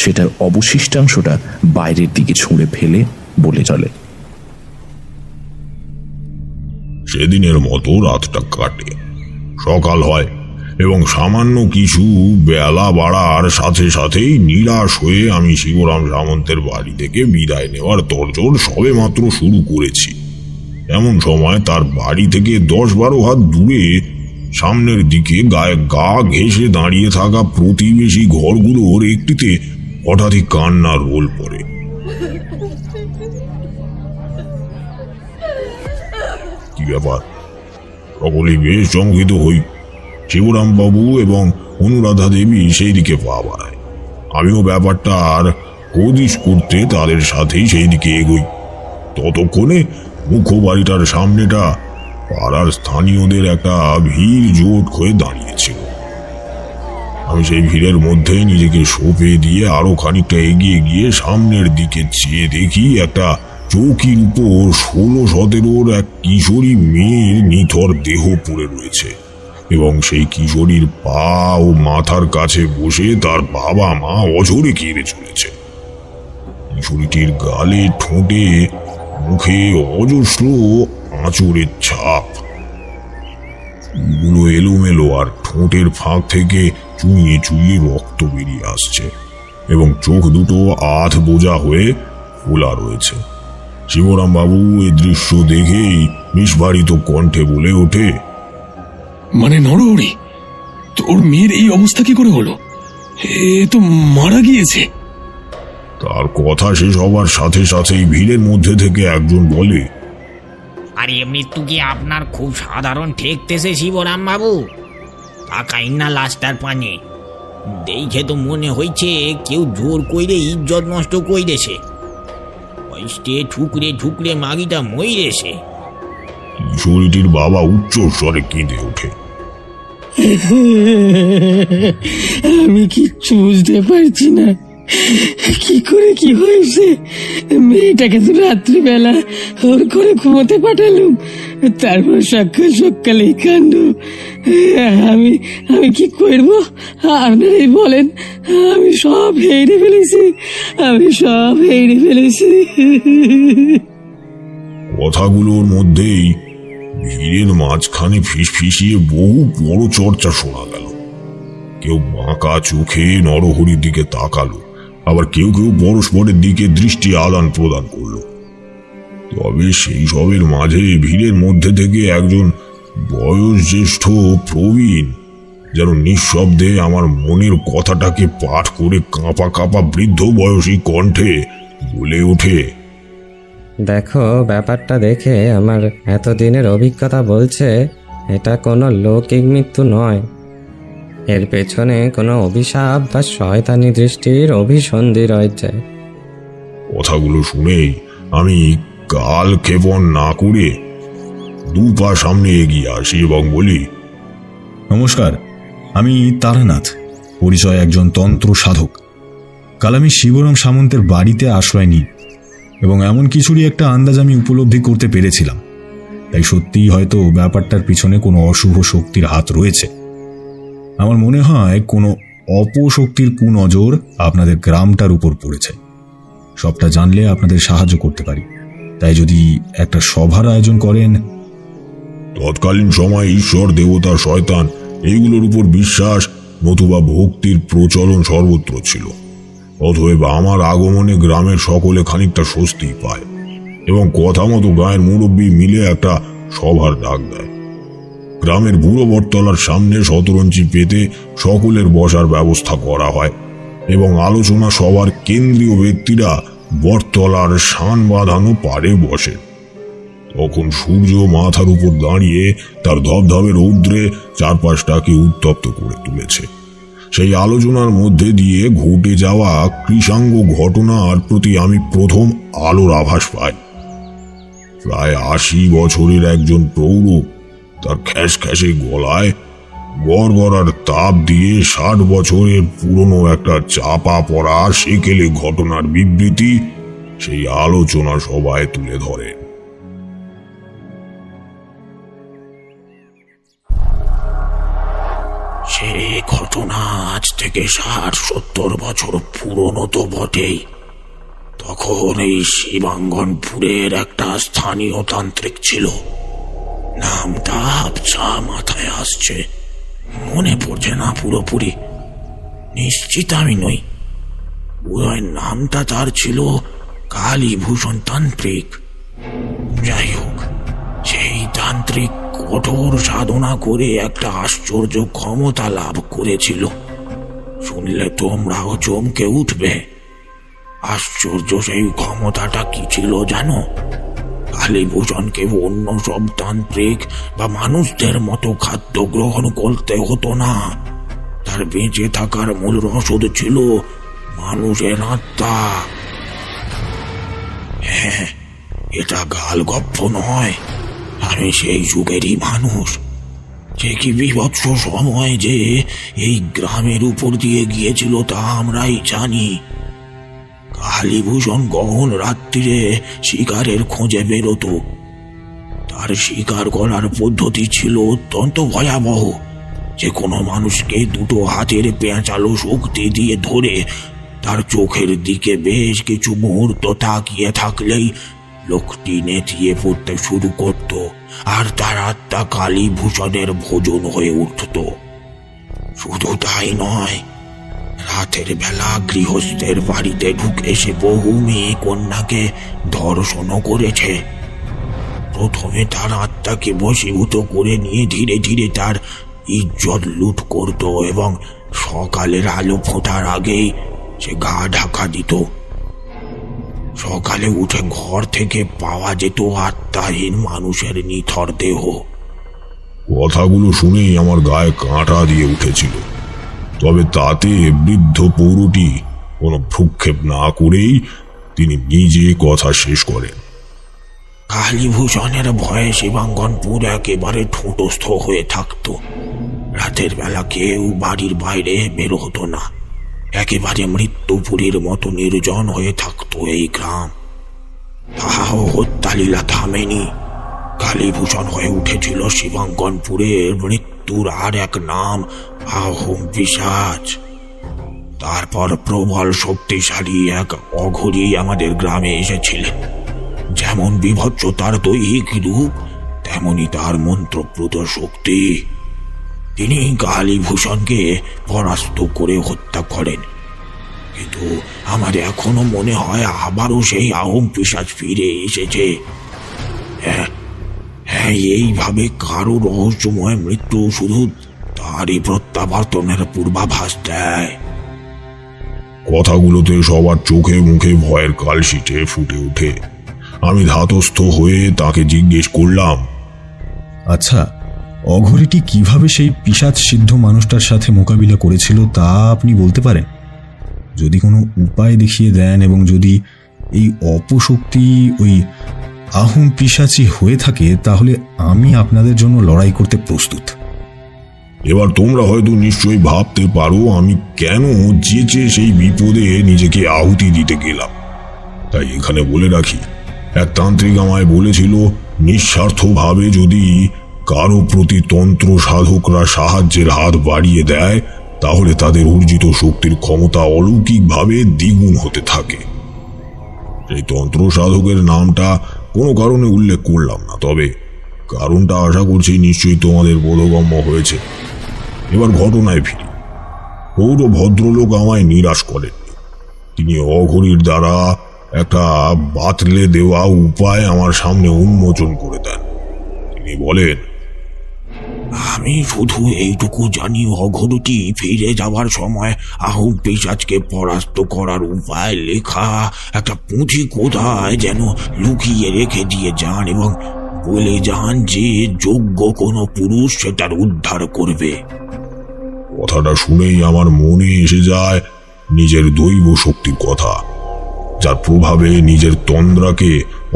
সেটার অবশিষ্টাংশটা বাইরের দিকে ছুঁড়ে ফেলে বলে চলে, সেদিনের মতো রাতটা কাটে। সকাল হয় এবং সামান্য কিছু বেলা বাড়ার সাথে সাথেই নিরাশ হয়ে আমি শিবরাম সামন্তের বাড়ি থেকে বিদায় নেওয়ার তরজোড় সবে মাত্র শুরু করেছি। এমন সময় তার বাড়ি থেকে 10-12 হাত দূরে সামনের দিকে গায়ে গা ঘেঁষে দাঁড়িয়ে থাকা প্রতিবেশী ঘরগুলোর একটিতে হঠাৎই কান্নার রোল পড়ে। কি ব্যাপার? সকলেই বেশ চমকিত হই। শিবরাম বাবু এবং অনুরাধা দেবী সেই দিকে পা বাড়ায়। আমিও ব্যাপারটার হদিশ করতে তাদের সাথেই সেই দিকে এগোই। ততক্ষণে মুখ্য বাড়িটার সামনেটা পাড়ার স্থানীয়দের একটা ভিড় জোট হয়ে দাঁড়িয়েছিল। আমি সেই ভিড়ের মধ্যে নিজেকে সঁপে দিয়ে আরো খানিকটা এগিয়ে গিয়ে সামনের দিকে চেয়ে দেখি একটা চৌকির উপর 16-17 এক কিশোরী মেয়ের নিথর দেহ পড়ে রয়েছে এবং সেই কিশোরীর পা ও মাথার কাছে বসে তার বাবা মা অঝরে কেঁদে চলেছে। কিশোরীটির গালে, ঠোঁটে, মুখে অজস্র আঁচড়ের ছাপ। চুলগুলো এলোমেলো আর ঠোঁটের ফাঁক থেকে চুইয়ে চুইয়ে রক্ত বেরিয়ে আসছে এবং চোখ দুটো আধ বোঝা হয়ে খোলা রয়েছে। শিবরাম বাবু এই দৃশ্য দেখেই নিষ্বারিত কণ্ঠে বলে ওঠে, মানে নরহরি, তোর মেয়ের এই অবস্থা কি করে হলো? এ তো মারা গিয়েছে। তার কথা শেষ হবার সাথে সাথেই ভিড়ের মধ্যে থেকে একজন বলে, আর এ মৃত্যু কি আপনার খুব সাধারণ ঠেকতেছে শিবরাম বাবু? তাকাই না লাশটার পানে, দেখে তো মনে হইছে কেউ জোর কইরে ইজ্জত নষ্ট কইরেছে। কষ্টে ঠুকরে ঠুকরে মাগিটা মইরেছে। কিশোরীটির বাবা উচ্চ স্বরে কেঁদে ওঠে, আমি কিচ্ছু বুঝতে পারছি না, কি করে কি হয়েছে। মেয়েটাকে তো রাত্রিবেলা ওর করে ঘুমোতে পাঠালুম, তারপর সকালে এই কাণ্ড। আমি আমি কি করবো আপনারাই বলেন। আমি সব হেরে ফেলেছি। কথাগুলোর মধ্যেই ভিড়ের মাঝখানে ফিসফিসিয়ে বহু বড় চর্চা শোনা গেল। কেউ বাঁকা চোখে নরহরির দিকে তাকালো, আবার কেউ কেউ পরস্পরের দিকে দৃষ্টি আদান প্রদান করলো। তবে সেই সবের মাঝে ভিড়ের মধ্যে থেকে একজন বয়োজ্যেষ্ঠ প্রবীণ যেন নিঃশব্দে আমার মনের কথাটাকে পাঠ করে কাঁপা কাঁপা বৃদ্ধ বয়সী কণ্ঠে বলে ওঠে, দেখো, ব্যাপারটা দেখে আমার এতদিনের অভিজ্ঞতা বলছে এটা কোনো লৌকিক মৃত্যু নয়। এর পেছনে কোনো অভিশাপ বা শয়তানি দৃষ্টির অভিসন্ধি রয়েছে। কথাগুলো শুনেই আমি কাল ক্ষেপণ না করে 2 পা সামনে এগিয়ে আসি এবং বলি, নমস্কার, আমি তারানাথ, পরিচয় একজন তন্ত্র সাধক। কাল আমি শিবরাম সামন্তের বাড়িতে আশ্রয় নিই এবং এমন কিছুরই একটা আন্দাজ আমি উপলব্ধি করতে পেরেছিলাম। তাই সত্যিই হয়তো ব্যাপারটার পিছনে কোনো অশুভ শক্তির হাত রয়েছে। আমার মনে হয় কোনো অপশক্তির কুনজর আপনাদের গ্রামটার উপর পড়েছে। সবটা জানলে আপনাদের সাহায্য করতে পারি। তাই যদি একটা সভার আয়োজন করেন। তৎকালীন সময়ে ঈশ্বর, দেবতা, শয়তান এইগুলোর উপর বিশ্বাস নতুবা ভক্তির প্রচলন সর্বত্র ছিল। অতএব আমার আগমনে গ্রামের সকলে খানিকটা স্বস্তি পায় এবং কথা মতো গায়ের মুরব্বী মিলে একটা সভার ডাক দেয়। গ্রামের বুড়ো বটতলার সামনে শতরঞ্চি পেতে সকলের বসার ব্যবস্থা করা হয় এবং আলোচনা সভার কেন্দ্রীয় ব্যক্তিরা বটতলার শান বাঁধানো পাড়ে বসে। তখন সূর্য মাথার উপর দাঁড়িয়ে তার ধবধবে রৌদ্রে চারপাশটাকে উত্তপ্ত করে তুলেছে। সেই আলোচনার মধ্যে দিয়ে ঘটে যাওয়া কৃষাঙ্গ ঘটনার প্রতি আমি প্রথম আলোর আভাস পাই। প্রায় 80 বছরের একজন প্রৌঢ় তার খ্যাসখ্যাসে গলায় গড়গড়ার তাপ দিয়ে 60 বছরের পুরনো একটা চাপা পড়া সেকেলে ঘটনার বিবৃতি সেই আলোচনা সভায় তুলে ধরেন। সে ঘটনা আজ থেকে 60-70 বছর পুরনো তো বটেই। তখন এই শিবাঙ্গনপুরের একটা স্থানীয় তান্ত্রিক ছিল, নামটা আবছা মাথায় আসছে, মনে পড়ছে না পুরোপুরি, নিশ্চিত আমি নই। বোধহয় নামটা তার ছিল কালীভূষণ তান্ত্রিক। যাই হোক, সেই তান্ত্রিক কঠোর সাধনা করে একটা আশ্চর্য ক্ষমতা লাভ করেছিল। শুনলে তোমরাও চমকে উঠবে। আশ্চর্য সেই ক্ষমতাটা কি ছিল জানো? কালীভূষণকে অন্য সব তান্ত্রিক বা মানুষদের মতো খাদ্য গ্রহণ করতে হতো না। তার বেঁচে থাকার মূল রসদ ছিল মানুষের আত্মা। হ্যাঁ, এটা গালগপ্প নয়, আমি সেই যুগেরই মানুষ। যে কি বিভৎস সময় যে এই গ্রামের উপর দিয়ে গিয়েছিল তা আমরাই জানি। কালীভূষণ গহন রাত্রিরে শিকারের খোঁজে বেরোতো। তার শিকার করার পদ্ধতি ছিল অত্যন্ত ভয়াবহ। যে কোনো মানুষকে দুটো হাতের পেঁচালো শক্তি দিয়ে ধরে তার চোখের দিকে বেশ কিছু মুহূর্ত তাকিয়ে থাকলেই লোকটি নেতিয়ে পড়তে শুরু করত আর তার আত্মা কালীভূষণের ভোজন হয়ে উঠত। শুধু তাই নয়, রাতের বেলা গৃহস্থের বাড়িতে ঢুকে সে বহু মেয়ে কন্যাকে ধর্ষণও করেছে। প্রথমে তার আত্মাকে বশীভূত করে নিয়ে ধীরে ধীরে তার ইজ্জত লুট করত এবং সকালের আলো ফোটার আগেই সে গা ঢাকা দিত। সকালে উঠে ঘর থেকে পাওয়া যেত আত্মাহীন মানুষের নিথর দেহ। কথাগুলো শুনেই আমার গায়ে কাঁটা দিয়ে উঠেছিল। তবে তাতে বৃদ্ধ পৌরটি কোনো ভ্রুক্ষেপ না করেই তিনি নিজে কথা শেষ করেন। কালীভূষণের ভয়ে শিবাঙ্গনপুর একেবারে ঠোঁটস্থ হয়ে থাকত। রাতের বেলা কেউ বাড়ির বাইরে বের হতো না। একেবারে মৃত্যুপুরীর মতো নির্জন হয়ে থাকত এই গ্রাম। তাহাও হত্যালীলা থামেনি। কালীভূষণ হয়ে উঠেছিল শিবাঙ্গনপুরের মৃত্যুর আর এক নাম, আহোম পিশাচ। তারপর প্রবল শক্তিশালী এক অঘরী আমাদের গ্রামে এসেছিলেন। যেমন বিভৎস তার দৈহিক রূপ, তেমনি তার মন্ত্রপ্রুত শক্তি। তিনি কালীভূষণকে পরাস্ত করে হত্যা করেন। কিন্তু আমার এখনো মনে হয় আবারও সেই আহোম পিশাচ ফিরে এসেছে। হ্যাঁ, এইভাবে কারো রহস্যময় মৃত্যু শুধু তারই প্রত্যাবর্তনের পূর্বাভাস দেয়। কথাগুলোতে সবার চোখে মুখে ভয়ের কালশিটে ফুটে ওঠে। আমি ধাতস্থ হয়ে তাকে জিজ্ঞেস করলাম, আচ্ছা, অঘরীটি কিভাবে সেই পিশাচ সিদ্ধ মানুষটার সাথে মোকাবিলা করেছিল তা আপনি বলতে পারেন? যদি কোনো উপায় দেখিয়ে দেন এবং যদি এই অপশক্তি ওই আহোম পিশাচি হয়ে থাকে, তাহলে আমি আপনাদের জন্য লড়াই করতে প্রস্তুত। এবার তোমরা হয়তো নিশ্চয়ই ভাবতে পারো আমি কেন যেচে সেই বিপদে নিজেকে আহুতি দিতে গেলাম। তাই এখানে বলে রাখি, এক তান্ত্রিক আমায় বলেছিল নিঃস্বার্থভাবে যদি কারো প্রতি তন্ত্র সাধকরা সাহায্যের হাত বাড়িয়ে দেয় তাহলে তাদের অর্জিত শক্তির ক্ষমতা অলৌকিকভাবে দ্বিগুণ হতে থাকে। এই তন্ত্র সাধকের নামটা কোনো কারণে উল্লেখ করলাম না, তবে কারণটা আশা করছি নিশ্চয়ই তোমাদের বোধগম্য হয়েছে। এবার ঘটনায় ফিরি। প্রৌঢ় ভদ্রলোক আমায় নিরাশ করেননি। তিনি অঘরীর দ্বারা একটা বাতলে দেওয়া উপায় আমার সামনে উন্মোচন করে দেন। তিনি বলেন, আমি শুধু এইটুকু জানি, অঘরীটি ফিরে যাওয়ার সময় আহুম পিশাচকে পরাস্ত করার উপায় লেখা একটা পুঁথি কোথায় যেন লুকিয়ে রেখে দিয়ে যান এবং বলে যান যে যোগ্য কোনো পুরুষ সেটার উদ্ধার করবে। কথাটা শুনেই আমার মনে এসে যায় নিজের দৈব শক্তির কথা, যার প্রভাবে নিজের তন্দ্রাকে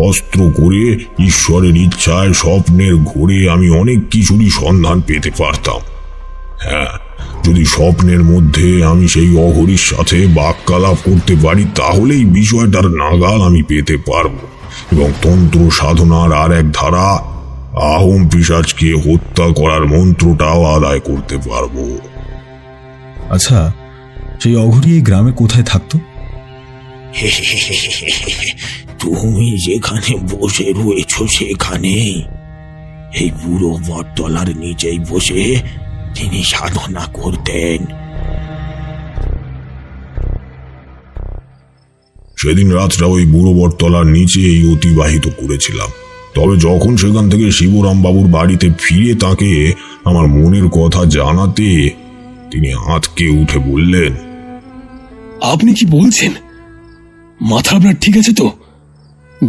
অস্ত্র করে ঈশ্বরের ইচ্ছায় স্বপ্নের ঘোরে আমি অনেক কিছুরই সন্ধান পেতে পারতাম। হ্যাঁ, যদি স্বপ্নের মধ্যে আমি সেই অঘরীর সাথে বাক্যালাপ করতে পারি তাহলেই বিষয়টার নাগাল আমি পেতে পারবো এবং তন্ত্র সাধনার আর এক ধারা আহোম পিশাচকে হত্যা করার মন্ত্রটাও আদায় করতে পারবো। আচ্ছা, সেই অঘরী এই গ্রামে কোথায় থাকতো? তুমি যেখানে বসে রয়েছ সেখানে, এই বুড়ো বটতলার নিচেই বসে তিনি সাধনা করতেন। সেদিন রাতটা ওই বুড়ো বটতলার নিচেই অতিবাহিত করেছিলাম। তবে যখন সেখান থেকে শিবরাম বাবুর বাড়িতে ফিরে তাকে আমার মনের কথা জানাতে তিনি আঁতকে উঠে বললেন, আপনি কি বলছেন? মাথা আপনার ঠিক আছে তো?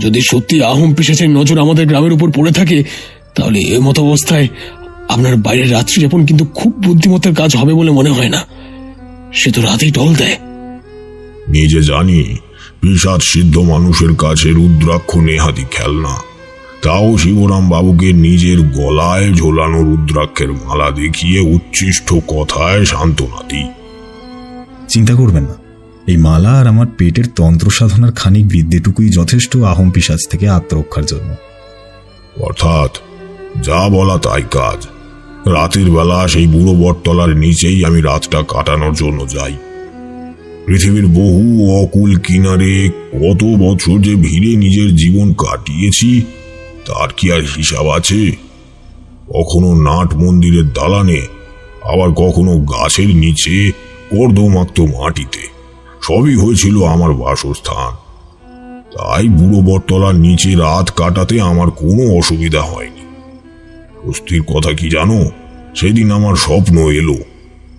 যদি সত্যি আহোম পিশাচের নজর আমাদের গ্রামের উপর পড়ে থাকে তাহলে এ মতো অবস্থায় আপনার বাইরের রাত্রি যাপন কিন্তু খুব বুদ্ধিমত্তার কাজ হবে বলে মনে হয় না। সে তো রাতেই টল দেয়। নিজে জানি পিশাচ সিদ্ধ মানুষের কাছে রুদ্রাক্ষ নেহাতি খেলনা, তাও শিবরাম বাবুকে নিজের গলায় ঝোলানো রুদ্রাক্ষের মালা দেখিয়ে উচ্ছিষ্ট কথায় সান্ত্বনা দিই। চিন্তা করবেন না, এই মালা আর আমার পেটের তন্ত্র সাধনার খানিক বিদ্যেটুকুই যথেষ্ট আহোম পিশাচ থেকে আত্মরক্ষার জন্য। অর্থাৎ যা বলা তাই কাজ। রাতের বেলা সেই বুড়ো বটতলার নিচেই আমি রাতটা কাটানোর জন্য যাই। পৃথিবীর বহু অকুল কিনারে কত বছর যে ভিড়ে নিজের জীবন কাটিয়েছি তার কি আর হিসাব আছে? কখনো নাট মন্দিরের দালানে, আবার কখনো গাছের নিচে, কর্দমাক্ত মাটিতে, সবই হয়েছিল আমার বাসস্থান। তাই বুড়ো বটতলার নিচে রাত কাটাতে আমার কোনো অসুবিধা হয়নি। স্বস্তির কথা কি জানো, সেদিন আমার স্বপ্ন এলো,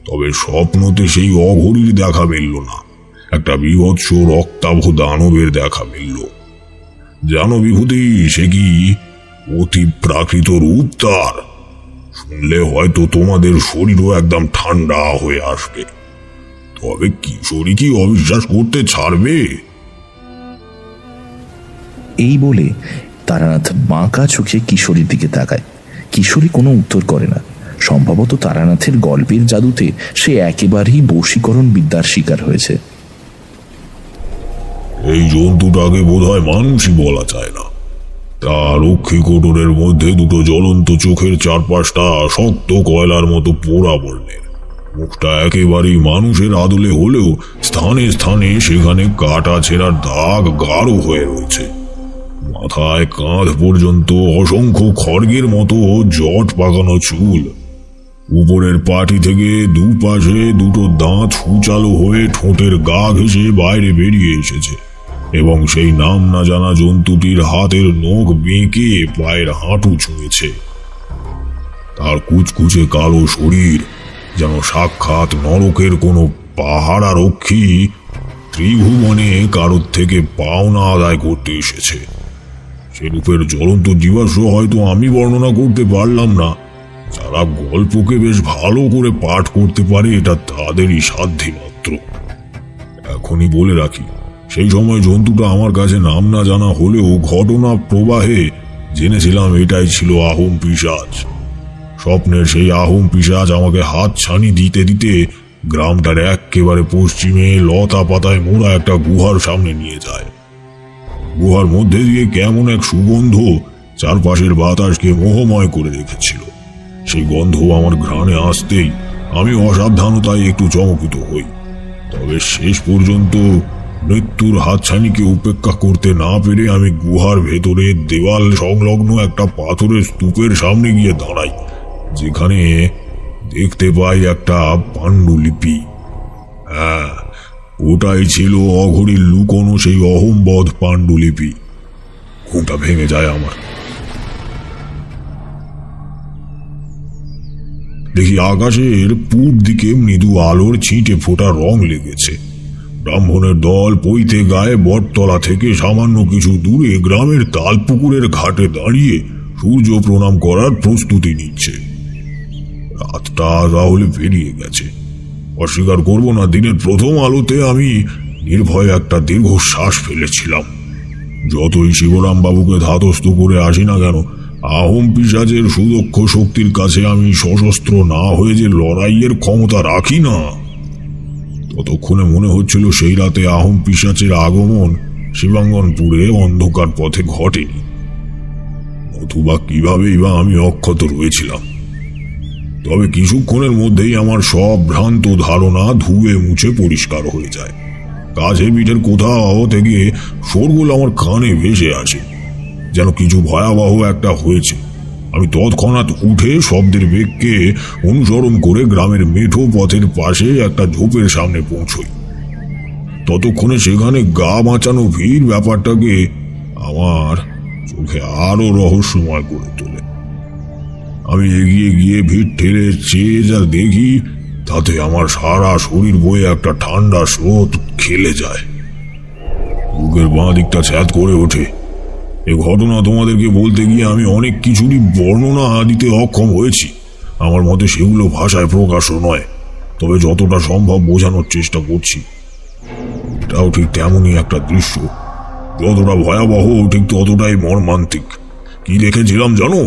তবে স্বপ্নতে সেই অঘরীর দেখা মিলল না, একটা বীভৎস রক্তাভ দানবের দেখা মিলল। জানো বিভূতি, সে কি অতি প্রাকৃত রূপ তার! শুনলে হয়তো তোমাদের শরীরও একদম ঠান্ডা হয়ে আসবে। তবে কিশোরী কি অবিশ্বাস করতে ছাড়বে? এই বলে তারানাথ বাঁকা চোখে কিশোরীর দিকে তাকায়। কিশোরী কোনো উত্তর করে না। সম্ভবত তারানাথের গল্পের জাদুতে সে একেবারেই বশীকরণ বিদ্যার শিকার হয়েছে। এই জন্তুটাকে বোধহয় মানুষই বলা যায় না। তার রক্ষী কোটরের মধ্যে দুটো জ্বলন্ত চোখের চারপাশটা শক্ত কয়লার মতো পোড়া বর্ণের। মুখটা একেবারেই মানুষের আদলে হলেও স্থানে স্থানে সেখানে কাটা ছেঁড়ার দাগ গাঢ় হয়ে রয়েছে। মাথায় কাঁধ পর্যন্ত অসংখ্য খড়গের মতো জট পাকানো চুল। উপরের পাটি থেকে দুপাশে দুটো দাঁত সুচালো হয়ে ঠোঁটের গা ঘেঁষে বাইরে বেরিয়ে এসেছে এবং সেই নাম না জানা জন্তুটির হাতের নখ বেঁকে পায়ের হাঁটু ছুঁয়েছে। তার কুচকুচে কালো শরীর যেন সাক্ষাৎ নরকের কোনো পাহাড়া রক্ষী ত্রিভুবনে কারোর থেকে পাওনা আদায় করতে এসেছে। সে রূপের জ্বলন্ত জীবাশ্ম হয়তো আমি বর্ণনা করতে পারলাম না। যারা গল্পকে বেশ ভালো করে পাঠ করতে পারে এটা তাদেরই সাধ্যি মাত্র। এখনই বলে রাখি, সেই সময় জন্তুটা আমার কাছে নাম না জানা হলেও ঘটনা প্রবাহে জেনেছিলাম এটাই ছিল আহোম পিশাচ। স্বপ্নের সেই আহোম পিশাচ আমাকে হাত ছানি দিতে দিতে গ্রামটার একেবারে পশ্চিমে লতা পাতায় মোড়া একটা গুহার সামনে নিয়ে যায়। গুহার মধ্যে দিয়ে কেমন এক সুগন্ধ চারপাশের বাতাসকে মোহময় করে রেখেছিল। সেই গন্ধ আমার ঘ্রাণে আসতেই আমি অসাবধানতায় একটু চমকিত হই। তবে শেষ পর্যন্ত মৃত্যুর হাতছানিকে উপেক্ষা করতে না পেরে আমি গুহার ভেতরে দেওয়াল সংলগ্ন একটা পাথরের স্তূপের সামনে গিয়ে দাঁড়াই, যেখানে দেখতে পাই একটা পাণ্ডুলিপি। হ্যাঁ, ওটাই ছিল অঘরীর লুকোনো সেই অহম্বদ পাণ্ডুলিপি। ঘুমটা ভেঙে যায় আমার। দেখি আকাশের পূব দিকে মৃদু আলোর ছিটে ফোটা রং লেগেছে। ব্রাহ্মণের দল পৈতে গায়ে বটতলা থেকে সামান্য কিছু দূরে গ্রামের তালপুকুরের ঘাটে দাঁড়িয়ে সূর্য প্রণাম করার প্রস্তুতি নিচ্ছে। রাতটা তাহলে পেরিয়ে গেছে। অস্বীকার করব না, দিনের প্রথম আলোতে আমি নির্ভয়ে একটা দীর্ঘশ্বাস ফেলেছিলাম। যতই শিবরাম বাবুকে ধাতস্থ করে আসি না কেন, আহোম পিশাচের সুদক্ষ শক্তির কাছে আমি সশস্ত্র না হয়ে যে লড়াইয়ের ক্ষমতা রাখি না। ততক্ষণে মনে হচ্ছিল সেই রাতে আহোম পিশাচের আগমন শিবাঙ্গনপুরে অন্ধকার পথে ঘটেনি, অথবা কিভাবেই বা আমি অক্ষত রয়েছিলাম। তবে কিছুক্ষণের মধ্যেই আমার সব ভ্রান্ত ধারণা ধুয়ে মুছে পরিষ্কার হয়ে যায়। কাছে পিঠের কোথাও থেকে শোরগোল আমার কানে ভেসে আসে, যেন কিছু ভয়াবহ একটা হয়েছে। আমি তৎক্ষণাৎ উঠে শব্দের বেগকে অনুসরণ করে গ্রামের মেঠো পথের পাশে একটা ঝোপের সামনে পৌঁছই। ততক্ষণে সেখানে গা বাঁচানো ভিড় ব্যাপারটাকে আমার চোখে আরো রহস্যময় করে তোলে। আমি এগিয়ে গিয়ে ভিড় ঠেলে চেয়ে যা দেখি, তাতে আমার সারা শরীর বয়ে একটা ঠান্ডা স্রোত খেলে যায়। বুকের বাঁ দিকটা ছ্যাদ করে ওঠে। এ ঘটনা তোমাদেরকে বলতে গিয়ে আমি অনেক কিছুরই বর্ণনা দিতে অক্ষম হয়েছি। আমার মতে সেগুলো ভাষায় প্রকাশও নয়, তবে যতটা সম্ভব বোঝানোর চেষ্টা করছি। এটাও ঠিক তেমনই একটা দৃশ্য, যতটা ভয়াবহ ঠিক ততটাই মর্মান্তিক। কি দেখেছিলাম জানো?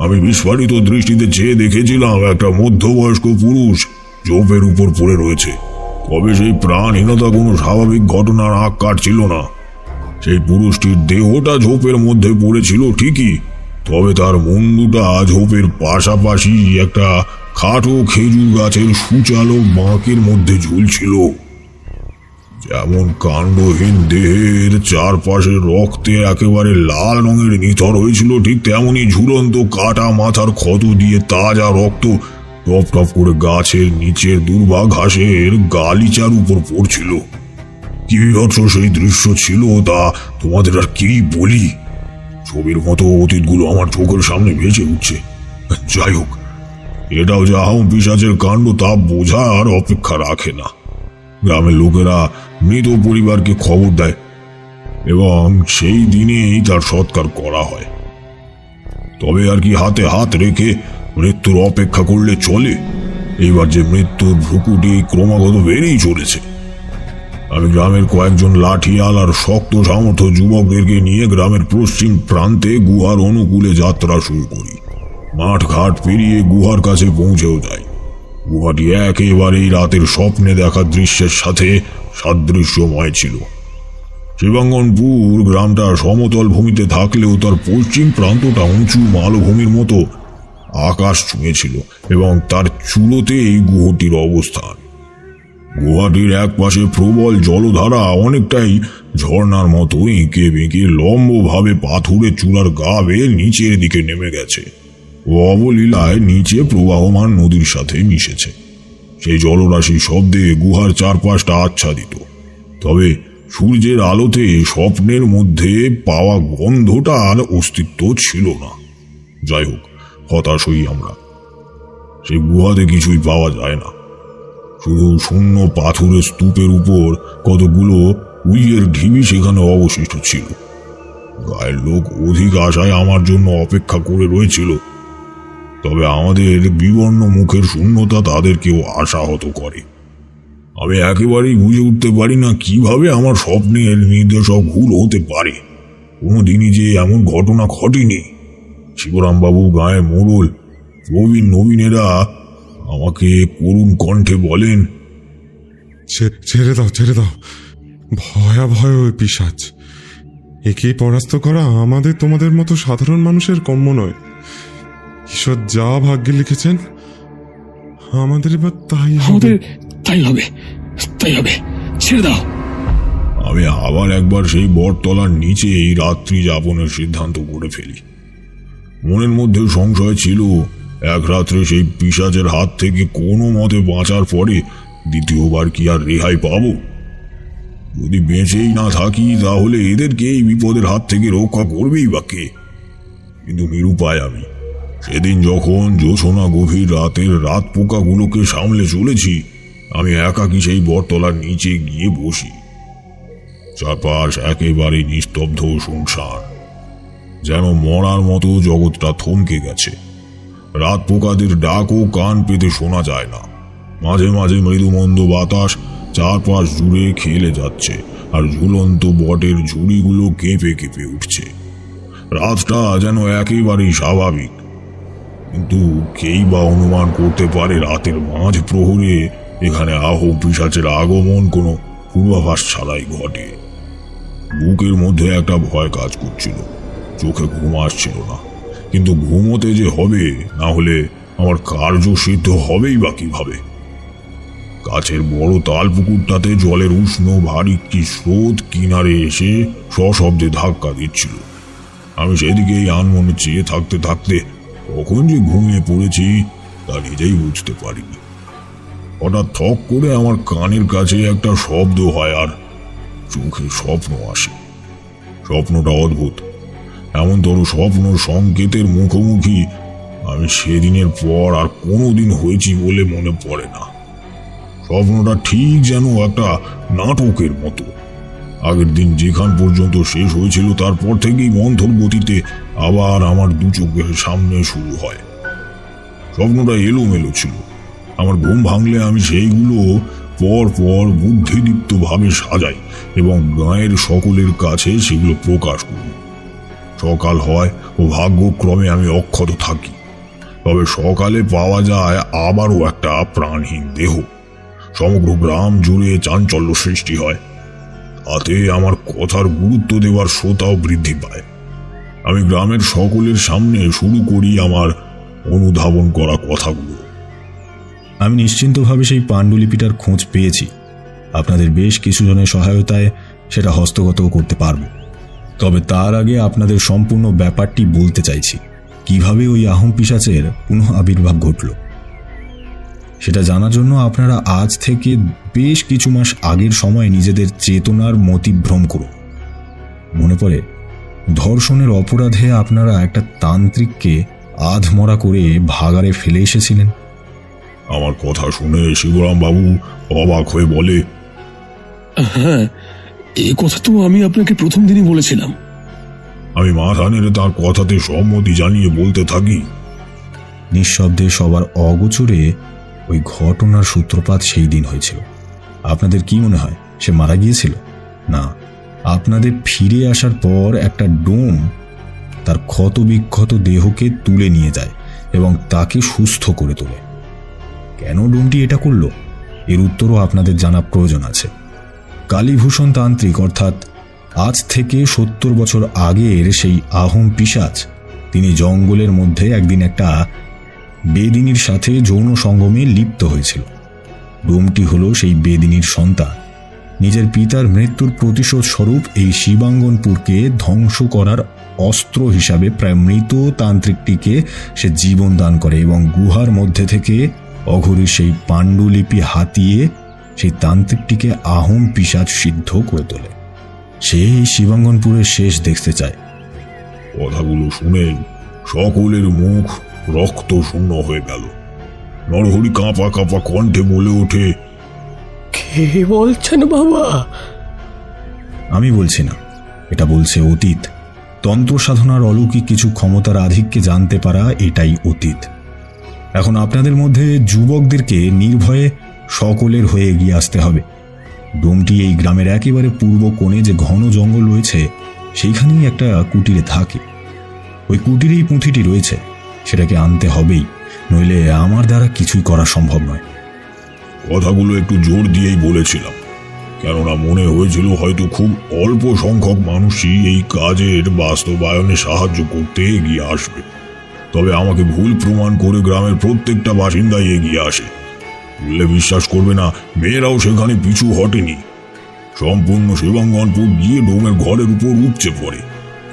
আমি বিস্ফারিত দৃষ্টিতে চেয়ে দেখেছিলাম একটা মধ্যবয়স্ক পুরুষ ঝোপের উপর পড়ে রয়েছে। তবে সেই প্রাণহীনতা কোনো স্বাভাবিক ঘটনার আগ কাটছিল না। সেই পুরুষটির দেহটা ঝোপের মধ্যে পড়েছিল ঠিকই, তবে তার মুন্ডুটা ঝোপের পাশাপাশি একটা খাটো খেজুর গাছের সুচালো বাঁকের মধ্যে ঝুলছিল। যেমন কাণ্ডহীন দেহের চারপাশে রক্তে একেবারে লাল রঙের নিথর হয়েছিল, ঠিক তেমনি ঝুলন্ত কাটা মাথার ক্ষত দিয়ে তাজা রক্ত টপ টপ করে গাছের নিচের দুর্বা ঘাসের গালিচার উপর পড়ছিল। কি বিভৎস সেই দৃশ্য ছিল তা তোমাদের আর কি বলি। ছবির মতো অতীতগুলো আমার চোখের সামনে ভেসে উঠছে। যাই হোক, এটাও যে আহোম পিশাচের কাণ্ড তা বোঝার অপেক্ষা রাখে না। গ্রামের লোকেরা মৃত পরিবারকে খবর দেয় এবং সেই দিনেই তার সৎকার করা হয়। তবে আর কি হাতে হাত রেখে মৃত্যুর অপেক্ষা করলে চলে? এইবার যে মৃত্যুর ভ্রুকুটি ক্রমাগত বেড়েই চলেছে। আমি গ্রামের কয়েকজন লাঠিয়াল আর শক্ত সামর্থ্য যুবকদেরকে নিয়ে গ্রামের পশ্চিম প্রান্তে গুহার অনুকূলে যাত্রা শুরু করি। মাঠ ঘাট পেরিয়ে গুহার কাছে পৌঁছেও যাই। গুহাটি একেবারেই রাতের স্বপ্নে দেখা দৃশ্যের সাথে সাদৃশ্যময় ছিল। শিবাঙ্গনপুর গ্রামটা সমতল ভূমিতে থাকলেও তার পশ্চিম প্রান্তটা উঁচু মালভূমির মতো আকাশ ছুঁয়েছিল এবং তার চূড়োতে এই গুহাটির অবস্থান। গুহাটির এক পাশে প্রবল জলধারা অনেকটাই ঝর্ণার মতো এঁকে বেঁকে লম্বভাবে পাথুরে চূড়ার গা বেয়ে নিচের দিকে নেমে গেছে ও অবলীলায় নিচে প্রবাহমান নদীর সাথে মিশেছে। সেই জলরাশি শব্দে গুহার চারপাশটা আচ্ছাদিত, তবে সূর্যের আলোতে স্বপ্নের মধ্যে পাওয়া গন্ধটার অস্তিত্ব ছিল না। যাই হোক, হতাশ হই আমরা। সেই গুহাতে কিছুই পাওয়া যায় না, শুধু শূন্য পাথরের স্তূপের উপর কতগুলো উইয়ের ঢিবি সেখানে অবশিষ্ট ছিল। গায়ের লোক অধিক আশায় আমার জন্য অপেক্ষা করে রয়েছিল, তবে আমাদের বিবর্ণ মুখের শূন্যতা তাদেরকেও আশাহত করে। আমি একেবারেই বুঝে উঠতে পারি না কিভাবে আমার স্বপ্নের নির্দেশক ভুল হতে পারে। কোনোদিনই যে এমন ঘটনা ঘটেনি। শিবরামবাবু গায়ে মোড়ল, প্রবীণ নবীনেরা আমাকে করুণ কণ্ঠে বলেন, ছেড়ে দাও, ভয়াবহ ওই পিশাচ। একে পরাস্ত করা আমাদের তোমাদের মতো সাধারণ মানুষের কম্য নয়। ঈশ্বর যা ভাগ্যে লিখেছেন আমাদের এবার তাই হবে। ছেড়ে দাও। আমি আবার একবার সেই বটতলার নিচে এই রাত্রি যাপনের সিদ্ধান্ত করে ফেলি। মনের মধ্যে সংশয় ছিল, এক রাত্রে সেই পিশাচের হাত থেকে কোনো মতে বাঁচার পরে দ্বিতীয়বার কি আর রেহাই পাবো? যদি বেঁচেই না থাকি তাহলে এদেরকে এই বিপদের হাত থেকে রক্ষা করবেই বা কে? কিন্তু নিরুপায় আমি। সেদিন যখন জোছনা গভীর রাতের রাত পোকাগুলোকে সামলে চলেছি, আমি একাকী সেই বটতলার নিচে গিয়ে বসি। চারপাশ একেবারে নিস্তব্ধ ও শুনশান, যেন মরার মতো জগৎটা থমকে গেছে। রাত পোকাদের ডাকও কান পেতে শোনা যায় না। মাঝে মাঝে মৃদুমন্দ বাতাস চারপাশ জুড়ে খেলে যাচ্ছে, আর ঝুলন্ত বটের ঝুড়িগুলো কেঁপে কেঁপে উঠছে। রাতটা যেন একেবারেই স্বাভাবিক, কিন্তু কেই বা অনুমান করতে পারে রাতের মাঝ প্রহরে এখানে আহোম পিশাচের আগমন কোনো পূর্বাভাস ছাড়াই ঘটে। বুকের মধ্যে একটা ভয় কাজ করছিল, চোখে ঘুম আসছিল না। কিন্তু ঘুমোতে যে হবে, না হলে আমার কার্য সিদ্ধ হবেই বা কিভাবে? কাছের বড় তাল পুকুরটাতে জলের উষ্ণ ভারী কি স্রোত কিনারে এসে সশব্দে ধাক্কা দিচ্ছিল। আমি সেদিকেই আনমনে চেয়ে থাকতে থাকতে কখন যে ঘুমিয়ে পড়েছি তা নিজেই বুঝতে পারিনি। হঠাৎ থক করে আমার কানের কাছে একটা শব্দ হয়, আর চোখে স্বপ্ন আসে। স্বপ্নটা অদ্ভুত, এমনতর স্বপ্ন সংকেতের মুখোমুখি আমি সেদিনের পর আর কোনোদিন হয়েছি বলে মনে পড়ে না। স্বপ্নটা ঠিক যেন একটা নাটকের মতো। আগের দিন যেখান পর্যন্ত শেষ হয়েছিল তারপর থেকেই মন্থর গতিতে আবার আমার দু চোখের সামনে শুরু হয়। স্বপ্নটা এলোমেলো ছিল। আমার ঘুম ভাঙলে আমি সেইগুলো পর পর বুদ্ধিদীপ্ত ভাবে সাজাই এবং গাঁয়ের সকলের কাছে সেগুলো প্রকাশ করি। সকাল হয় ও ভাগ্যক্রমে আমি অক্ষত থাকি। তবে সকালে পাওয়া যায় আবারও একটা প্রাণহীন দেহ। সমগ্র গ্রাম জুড়ে চাঞ্চল্য সৃষ্টি হয়। তাতে আমার কথার গুরুত্ব দেওয়ার শ্রোতাও বৃদ্ধি পায়। আমি গ্রামের সকলের সামনে শুরু করি আমার অনুধাবন করা কথাগুলো। আমি নিশ্চিন্তভাবে সেই পাণ্ডুলিপিটার খোঁজ পেয়েছি। আপনাদের বেশ কিছু জনের সহায়তায় সেটা হস্তগতও করতে পারব। তবে তার আগে আপনাদের সম্পূর্ণ ব্যাপারটি বলতে চাইছি, কিভাবে ওই আহোম পিশাচের পুনঃ আবির্ভাব ঘটল। সেটা জানার জন্য আপনারা আজ থেকে বেশ কিছু মাস আগের সময় নিজেদের চেতনার মতিভ্রম করুন। মনে পড়ে ধর্ষণের অপরাধে আপনারা একটা তান্ত্রিককে আধমরা করে ভাগাড়ে ফেলে এসেছিলেন। আমার কথা শুনে শিবরাম বাবু অবাক হয়ে বলে, হ্যাঁ, এই কথা তো আমি আপনাকে প্রথম দিনই বলেছিলাম। আমি মাথা নেড়ে তার কথাতে সম্মতি জানিয়ে বলতে থাকি, নিঃশব্দে সবার অগোচরে ওই ঘটনার সূত্রপাত সেই দিন হয়েছিল। আপনাদের কি মনে হয় সে মারা গিয়েছিল? না, আপনাদের ফিরে আসার পর একটা ডোম তার ক্ষতবিক্ষত দেহকে তুলে নিয়ে যায় এবং তাকে সুস্থ করে তোলে। কেন ডোমটি এটা করল এর উত্তরও আপনাদের জানা প্রয়োজন আছে। কালীভূষণ তান্ত্রিক, অর্থাৎ আজ থেকে 70 বছর আগের সেই আহোম পিশাচ, তিনি জঙ্গলের মধ্যে একদিন একটা বেদিনীর সাথে যৌন সঙ্গমে লিপ্ত হয়েছিল। ডোমটি হলো সেই বেদিনীর সন্তান। নিজের পিতার মৃত্যুর প্রতিশোধ স্বরূপ এই শিবাঙ্গনপুরকে ধ্বংস করার অস্ত্র হিসাবে প্রায় মৃত তান্ত্রিকটিকে সে জীবন দান করে এবং গুহার মধ্যে থেকে অঘরী সেই পাণ্ডুলিপি হাতিয়ে সেই তান্ত্রিকটিকে আহোম পিশাচ সিদ্ধ করে তোলে। সে এই শিবাঙ্গনপুরের শেষ দেখতে চায়। কথাগুলো শুনে সকলের মুখ রক্ত শূন্য হয়ে গেল। নরহরি কাঁপা কাঁপা কণ্ঠে বলে ওঠে, কে বলছেন বাবা? আমি বলছি না, এটা বলছে অতীত। তন্ত্র সাধনার অলৌকিক কিছু ক্ষমতার আধিক্যে জানতে পারা এটাই অতীত। এখন আপনাদের মধ্যে যুবকদেরকে নির্ভয়ে সকলের হয়ে এগিয়ে আসতে হবে। ডোমটি এই গ্রামের একেবারে পূর্ব কোণে যে ঘন জঙ্গল রয়েছে সেইখানেই একটা কুটিরে থাকে। ওই কুটিরেই পুঁথিটি রয়েছে, সেটাকে আনতে হবেই। নইলে আমার দ্বারা কিছুই করা সম্ভব নয়। কথাগুলো একটু জোর দিয়েই বলেছিলাম, কেননা মনে হয়েছিল হয়তো খুব অল্প সংখ্যক মানুষই এই কাজের বাস্তবায়নে সাহায্য করতে এগিয়ে আসবে। তবে আমাকে ভুল প্রমাণ করে গ্রামের প্রত্যেকটা বাসিন্দাই এগিয়ে আসে। বললে বিশ্বাস করবে না, মেয়েরাও সেখানে পিছু হটেনি। সম্পূর্ণ শিবাঙ্গনপুর গিয়ে ডোমের ঘরের উপর উপচে পড়ে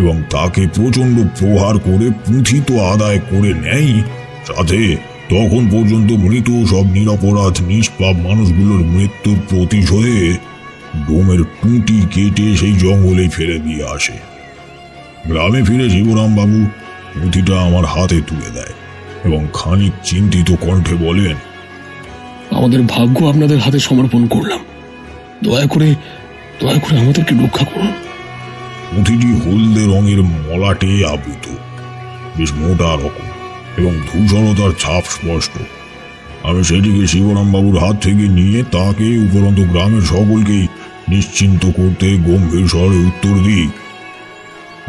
এবং তাকে প্রচণ্ড প্রহার করে পুঁথি তো আদায় করে নেয়, সাথে তখন পর্যন্ত মৃত সব নিরপরাধ নিষ্পাপ মানুষগুলোর মৃত্যুর প্রতিশোধে ডোমের টুঁটি কেটে সেই জঙ্গলেই ফেলে দিয়ে আসে। গ্রামে ফিরে শিবরামবাবু পুঁথিটা আমার হাতে তুলে দেয় এবং খানিক চিন্তিত কণ্ঠে বলেন, আমাদের ভাগ্য আপনাদের হাতে সমর্পণ করলাম, দয়া করে আমাদেরকে রক্ষা করুন। পুঁথিটি হলদে রঙের মলাটে আবৃত, বেশ মোটা রকম এবং ধূসরতার ছাপ স্পষ্ট। আমি সেটিকে শিবরামবাবুর হাত থেকে নিয়ে তাকে উপরন্ত গ্রামের সকলকেই নিশ্চিন্ত করতে গম্ভীর স্বরে উত্তর দিই,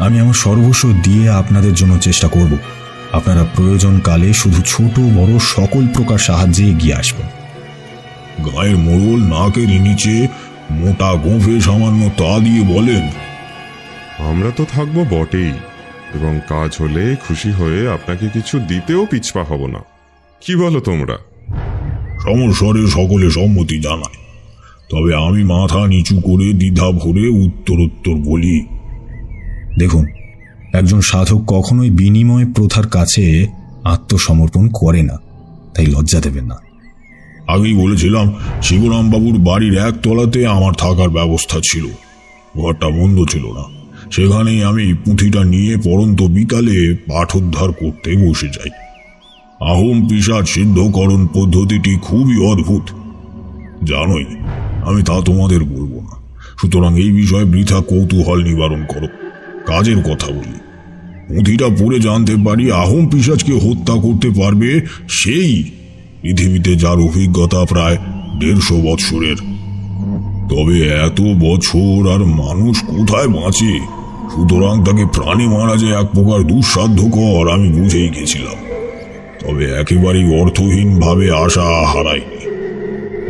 আমি আমার সর্বস্ব দিয়ে আপনাদের জন্য চেষ্টা করব। আপনারা প্রয়োজনকালে শুধু ছোট বড় সকল প্রকার সাহায্যে এগিয়ে আসবেন। গায়ের মোড়ল নাকের নিচে মোটা গোঁফে সামান্য তা দিয়ে বলেন, আমরা তো থাকবো বটেই, এবং কাজ হলে খুশি হয়ে আপনাকে কিছু দিতেও পিছপা হব না। কি বলো তোমরা? সমস্বরে সকলে সম্মতি জানায়। তবে আমি মাথা নিচু করে দ্বিধা ভরে উত্তরোত্তর বলি, দেখুন, একজন সাধক কখনোই বিনিময় প্রথার কাছে আত্মসমর্পণ করে না, তাই লজ্জা দেবেন না। আগেই বলেছিলাম, শিবরামবাবুর বাড়ির একতলাতে আমার থাকার ব্যবস্থা ছিল। ঘরটা মন্দ ছিল না। সেখানেই আমি পুঁথিটা নিয়ে পরন্ত বিকালে পাঠোদ্ধার করতে বসে যাই। আহোম পিশাচ সিদ্ধকরণ পদ্ধতিটি খুবই অদ্ভুত, জানোই। আমি তা তোমাদের বলবো না, সুতরাং এই বিষয়ে বৃথা কৌতূহল নিবারণ করো। কাজের কথা বলি। পুঁথিটা পড়ে জানতে পারি আহোম পিশাচকে হত্যা করতে পারবে সেই পৃথিবীতে যার অভিজ্ঞতা প্রায় 150 বৎসরের। তবে এত বছর আর মানুষ কোথায় বাঁচে, সুতরাং তাকে প্রাণী মারা যে এক প্রকার দুঃসাধ্যকর আমি বুঝেই গেছিলাম। তবে একেবারেই অর্থহীনভাবে আশা হারায়নি।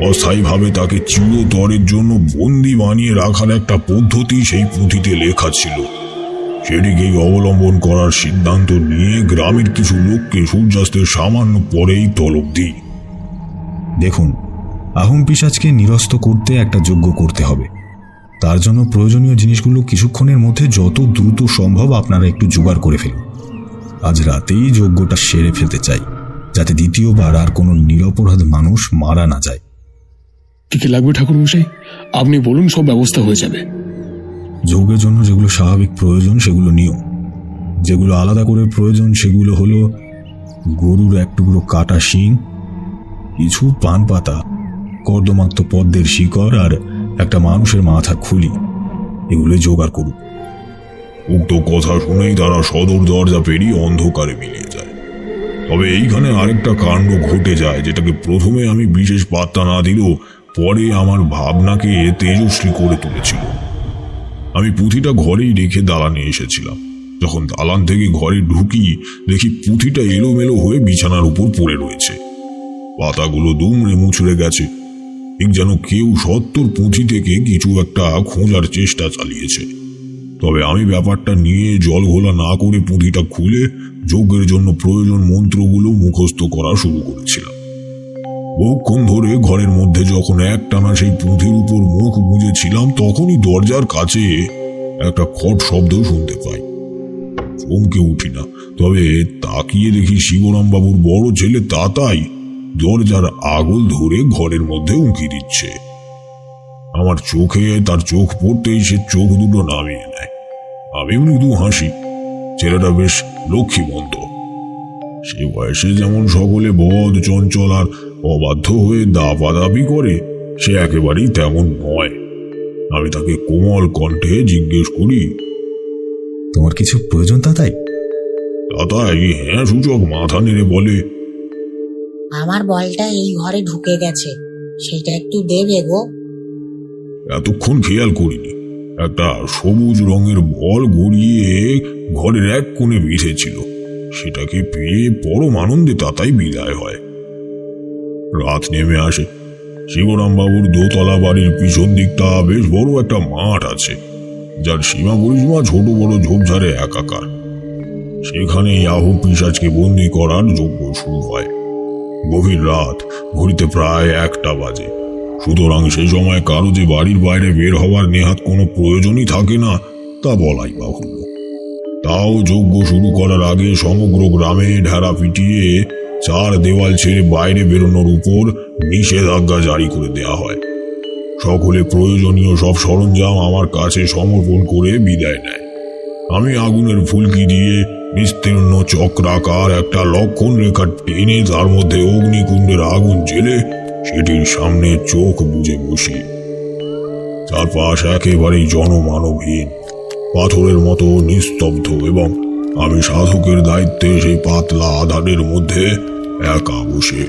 অস্থায়ীভাবে তাকে চিরতরের জন্য বন্দি বানিয়ে রাখার একটা পদ্ধতি সেই পুঁথিতে লেখা ছিল। সেটিকেই অবলম্বন করার সিদ্ধান্ত নিয়ে গ্রামের কিছু লোককে সূর্যাস্তের সামান্য পরেই তলব দিই। দেখুন, আহোম পিশাচকে নিরস্ত করতে একটা যজ্ঞ করতে হবে। তার জন্য প্রয়োজনীয় জিনিসগুলো কিছুক্ষণের মধ্যে যত দ্রুত সম্ভব আপনারা একটু জোগাড় করে ফেলুন। আজ রাতেই যজ্ঞটা সেরে ফেলতে চাই, যাতে দ্বিতীয়বার আর কোনো নিরপরাধ মানুষ মারা না যায়। কি কি লাগবে ঠাকুরমশাই? আপনি বলুন, সব ব্যবস্থা হয়ে যাবে। যজ্ঞের জন্য যেগুলো স্বাভাবিক প্রয়োজন সেগুলো নিও। যেগুলো আলাদা করে প্রয়োজন সেগুলো হলো গরুর এক টুকরো কাটা শিং, কিছু পান পাতা, কর্দমাক্ত পদ্মের শিকড় আর একটা মানুষের মাথা খুলি। এগুলো জোগাড় করুন। উক্ত কথা শুনেই তারা সদর দরজা পেরিয়ে অন্ধকারে মিলিয়ে যায়। তবে এইখানে আরেকটা কাণ্ড ঘটে যায়, যেটাকে প্রথমে আমি বিশেষ পাত্তা না দিলেও পরে আমার ভাবনাকে তেজস্বী করে তুলেছিল। আমি পুঁথিটা ঘরেই রেখে দালানে এসেছিলাম। যখন দালান থেকে ঘরে ঢুকি, দেখি পুঁথিটা এলোমেলো হয়ে বিছানার উপর পড়ে রয়েছে। পাতাগুলো দুমড়ে মুচড়ে গেছে, ঠিক যেন কেউ সত্তর পুঁথি থেকে কিছু একটা খোঁজার চেষ্টা চালিয়েছে। তবে আমি ব্যাপারটা নিয়ে জল ঘোলা না করে পুঁথিটা খুলে যজ্ঞের জন্য প্রয়োজন মন্ত্রগুলো মুখস্থ করা শুরু করেছিলাম। বহুক্ষণ ধরে ঘরের মধ্যে যখন একটানা সেই পুঁথির উপর মুখ গুঁজেছিলাম, তখনই দরজার কাছে একটা খট শব্দ শুনতে পাই। চমকে উঠি না, তবে তাকিয়ে দেখি শিবরামবাবুর বড় ছেলে তাতাই দরজার আগল ধরে ঘরের মধ্যে উঁকি দিচ্ছে। আমার চোখে তার চোখ পড়তেই সে চোখ দুটো নামিয়ে নেয়। আমি মৃদু হাসি। ছেলেটা বেশ লক্ষ্মীবন্ত। সে বয়সে যেমন সকলে বদ, চঞ্চল আর অবাধ্য হয়ে দাপাদাপি করে, সে একেবারেই তেমন নয়। আমি তাকে কোমল কণ্ঠে জিজ্ঞেস করি, তোমার কিছু প্রয়োজন তাতাই? তাতাই হ্যাঁ সূচক মাথা নেড়ে বলে, আমার বলটা এই ঘরে ঢুকে গেছে, সেটা একটু দেবে গো। এতক্ষণ খেয়াল করিনি। একটা সবুজ রঙের বল গড়িয়ে ঘরের এক কোণে বিঁধেছিল। সেটাকে পেয়ে পরম আনন্দে তাতাই বিদায় হয়। রাত নেমে আসে। শিবরাম বাবুর দোতলা বাড়ির পিছন দিকটা বেশ বড় একটা মাঠ আছে, যার সীমা পরিসীমা ছোট বড় ঝোপঝাড়ে একাকার। সেখানে আহুন পিশাচকে বন্দি করার যজ্ঞ শুরু হয়। গভীর রাত, ঘড়িতে প্রায় 1টা বাজে। সুতরাং সেই সময় কারো যে বাড়ির বাইরে বের হওয়ার নেহাত কোনো প্রয়োজনই থাকে না তা বলাই বাহুল্য। তাও যজ্ঞ শুরু করার আগে সমগ্র গ্রামে ঢেরা পিটিয়ে 4 দেওয়াল ছেড়ে বাইরে বেরোনোর উপর নিষেধাজ্ঞা জারি করে দেয়া হয়। সকলে প্রয়োজনীয় সব সরঞ্জাম আমার কাছে সমর্পণ করে বিদায় নেয়। আমি আগুনের ফুলকি দিয়ে বিস্তীর্ণ চক্রাকার একটা লক্ষণ রেখা টেনে তার মধ্যে অগ্নিকুণ্ডের আগুন জেলে সেটির সামনে চোখ বুজে বসি। চারপাশ একেবারেই জনমানবহীন, পাথরের মতো নিস্তব্ধ, এবং আমি সাধকের দায়িত্বে সেই পাতলা আধারের মধ্যে একা বসে।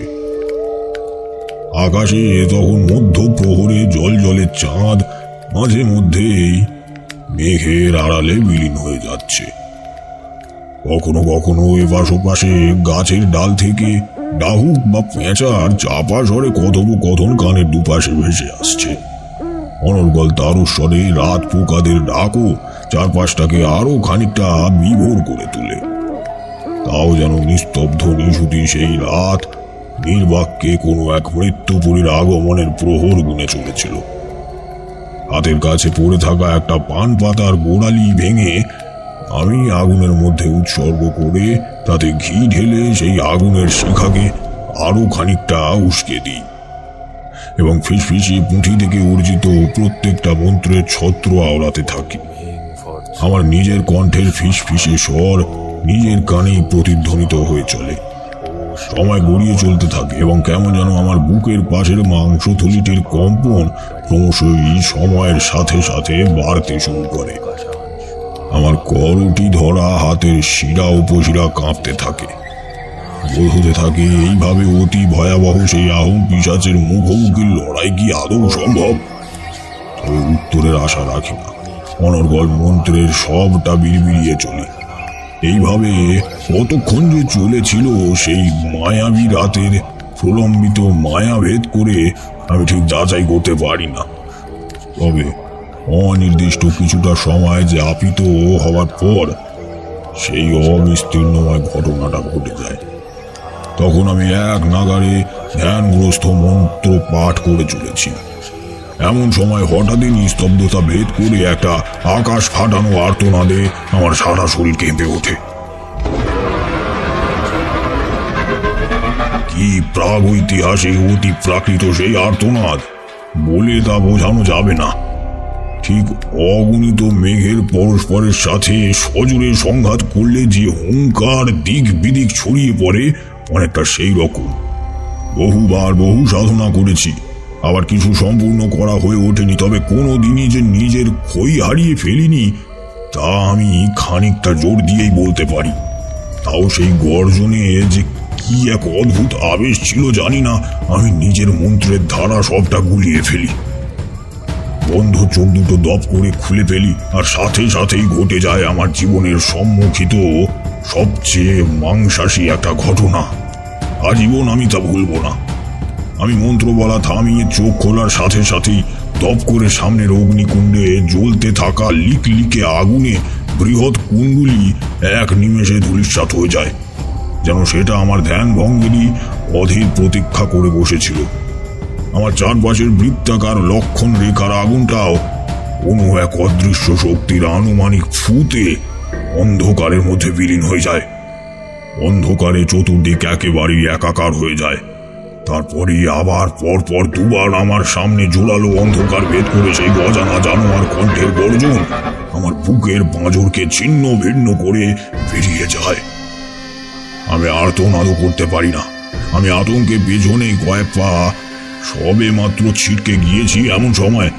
আকাশে তখন মধ্য প্রহরে জলজলে চাঁদ মাঝে মধ্যেই মেঘের আড়ালে বিলীন হয়ে যাচ্ছে। কখনো কখনো এপাশ ওপাশে গাছের ডাল থেকে ডাহুক বা পেঁচার চাপা স্বরে কথোপকথন কানের দুপাশে ভেসে আসছে। অনর্গল তারস্বরে রাত পোকাদের ডাকও চারপাশটাকে আরো খানিকটা বিভোর করে তোলে। তাও যেন নিস্তব্ধ নিশুতি সেই রাত নির্বাক্যে কোনো এক মৃত্যুপুরীর আগমনের প্রহর গুনে চলেছিল। হাতের কাছে পড়ে থাকা একটা পান পাতার গোড়ালি ভেঙে আমি আগুনের মধ্যে উৎসর্গ করে তাতে ঘি ঢেলে সেই আগুনের শিখাকে আরো খানিকটা উস্কে দিই এবং ফিসফিসিয়ে পুঁথি থেকে অর্জিত প্রত্যেকটা মন্ত্রের ছত্র আওড়াতে থাকি। আমার নিজের কণ্ঠের ফিসফিসে স্বর নিজের কানেই প্রতিধ্বনিত হয়ে চলে। সময় গড়িয়ে চলতে থাকে এবং কেমন যেন আমার বুকের পাশের মাংসথলিটির কম্পন ক্রমশই সময়ের সাথে সাথে বাড়তে শুরু করে। আমার করটি ধরা হাতের শিরা উপশিরা কাঁপতে থাকে। বোধ হতে থাকে এইভাবে অতি ভয়াবহ সেই আহুন পিশাচের মুখোমুখি লড়াই কি আদৌ সম্ভব? তবে উত্তরের আশা রাখি না। অনর্গল মন্ত্রের সবটা বিড়বিড়িয়ে চলে। এইভাবে কতক্ষণ যে চলেছিল সেই মায়াবী রাতের প্রলম্বিত মায়া ভেদ করে আমি ঠিক যাচাই করতে পারি না। তবে অনির্দিষ্ট কিছুটা সময় যাপিত হওয়ার পর সেই অবিস্তীর্ণময় ঘটনাটা ঘটে যায়। তখন আমি এক নাগারে ধ্যানগ্রস্ত মন্ত্র পাঠ করে চলেছি। এমন সময় হঠাৎই নিস্তব্ধতা ভেদ করে একটা আকাশ ফাটানো আর্তনাদে আমার সারা শরীর কেঁপে ওঠে। কি প্রাগৈতিহাসিক অতি প্রাকৃত সেই আর্তনাদ, বলে তা বোঝানো যাবে না। ঠিক অগণিত মেঘের পরস্পরের সাথে সজোরে সংঘাত করলে যে হুঙ্কার দিক বিদিক ছড়িয়ে পড়ে, অনেকটা সেই রকম। বহুবার বহু সাধনা করেছি, আবার কিছু সম্পূর্ণ করা হয়ে ওঠেনি। তবে কোনো দিনই যে নিজের খই হারিয়ে ফেলিনি তা আমি খানিকটা জোর দিয়েই বলতে পারি। তাও সেই গর্জনে যে কি এক অদ্ভুত আবেশ ছিল জানি না, আমি নিজের মন্ত্রের ধারা সবটা গুলিয়ে ফেলি। বন্ধ চোখ দুটো দপ করে খুলে ফেলি, আর সাথে সাথেই ঘটে যায় আমার জীবনের সম্মুখিত সবচেয়ে মাংসাশী একটা ঘটনা। আজীবন আমি তা ভুলব না। আমি মন্ত্র বলা থামিয়ে চোখ খোলার সাথে সাথেই দপ করে সামনের অগ্নিকুণ্ডে জ্বলতে থাকা লিকলিকে আগুনে বৃহৎ কুণ্ডুলি এক নিমেষে ধূলিসাৎ হয়ে যায়, যেন সেটা আমার ধ্যান ভঙ্গেরই অধীর প্রতীক্ষা করে বসেছিল। আমার চারপাশের বৃত্তাকার লক্ষণ রেখার আগুনটাও কোনো এক অদৃশ্য শক্তির আনুমানিক ফুতে অন্ধকারের মধ্যে বিলীন হয়ে যায়। অন্ধকারে চতুর্দিক একেবারেই একাকার হয়ে যায়। তারপরে আবার পরপর দুবার আমার সামনে জোরালো অন্ধকার ভেদ করে সেই অজানা জানোয়ার কণ্ঠের গর্জন আমার বুকের পাঁজরকে ছিন্ন ভিন্ন করে বেরিয়ে যায়। আমি আর্তনাদও করতে পারি না। আমি আতঙ্কে পেছনে কয়েক পা সবে মাত্র ছিটকে গিয়েছি, এমন সময়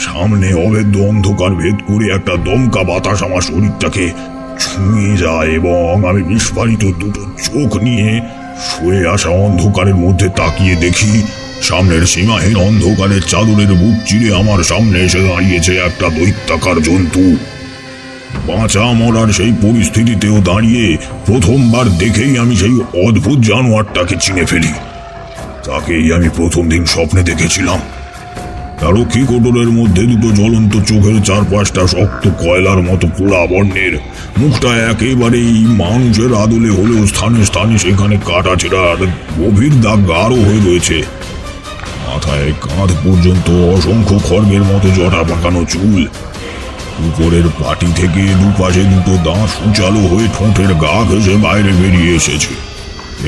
সামনে অভেদ্য অন্ধকার ভেদ করে একটা দমকা বাতাস আমার শরীরটাকে ছুঁয়ে যায় এবং আমি বিস্ফারিত দুটো চোখ নিয়ে শুয়ে আসা অন্ধকারের মধ্যে তাকিয়ে দেখি সামনের সীমাহীন অন্ধকারের চাদরের বুক চিরে আমার সামনে এসে দাঁড়িয়েছে একটা দৈত্যাকার জন্তু। বাঁচা মরার সেই পরিস্থিতিতেও দাঁড়িয়ে প্রথমবার দেখেই আমি সেই অদ্ভুত জানোয়ারটাকে চিনে ফেলি। তাকেই আমি প্রথম দিন স্বপ্নে দেখেছিলাম। তার রক্ষী কোটরের মধ্যে দুটো জ্বলন্ত চোখের চারপাশটা শক্ত কয়লার মতো পোড়া বর্ণের, মুখটা একেবারেই মানুষের আদলে হলেও স্থানে স্থানে সেখানে কাটা ছেঁড়ার গভীর দাগ গাঢ় হয়ে রয়েছে। মাথায় কাঁধ পর্যন্ত অসংখ্য খড়গের মতো জটা পাকানো চুল, উপরের পাটি থেকে দুপাশে দুটো দাঁত সুচালো হয়ে ঠোঁটের গা ঘেঁষে বাইরে বেরিয়ে এসেছে,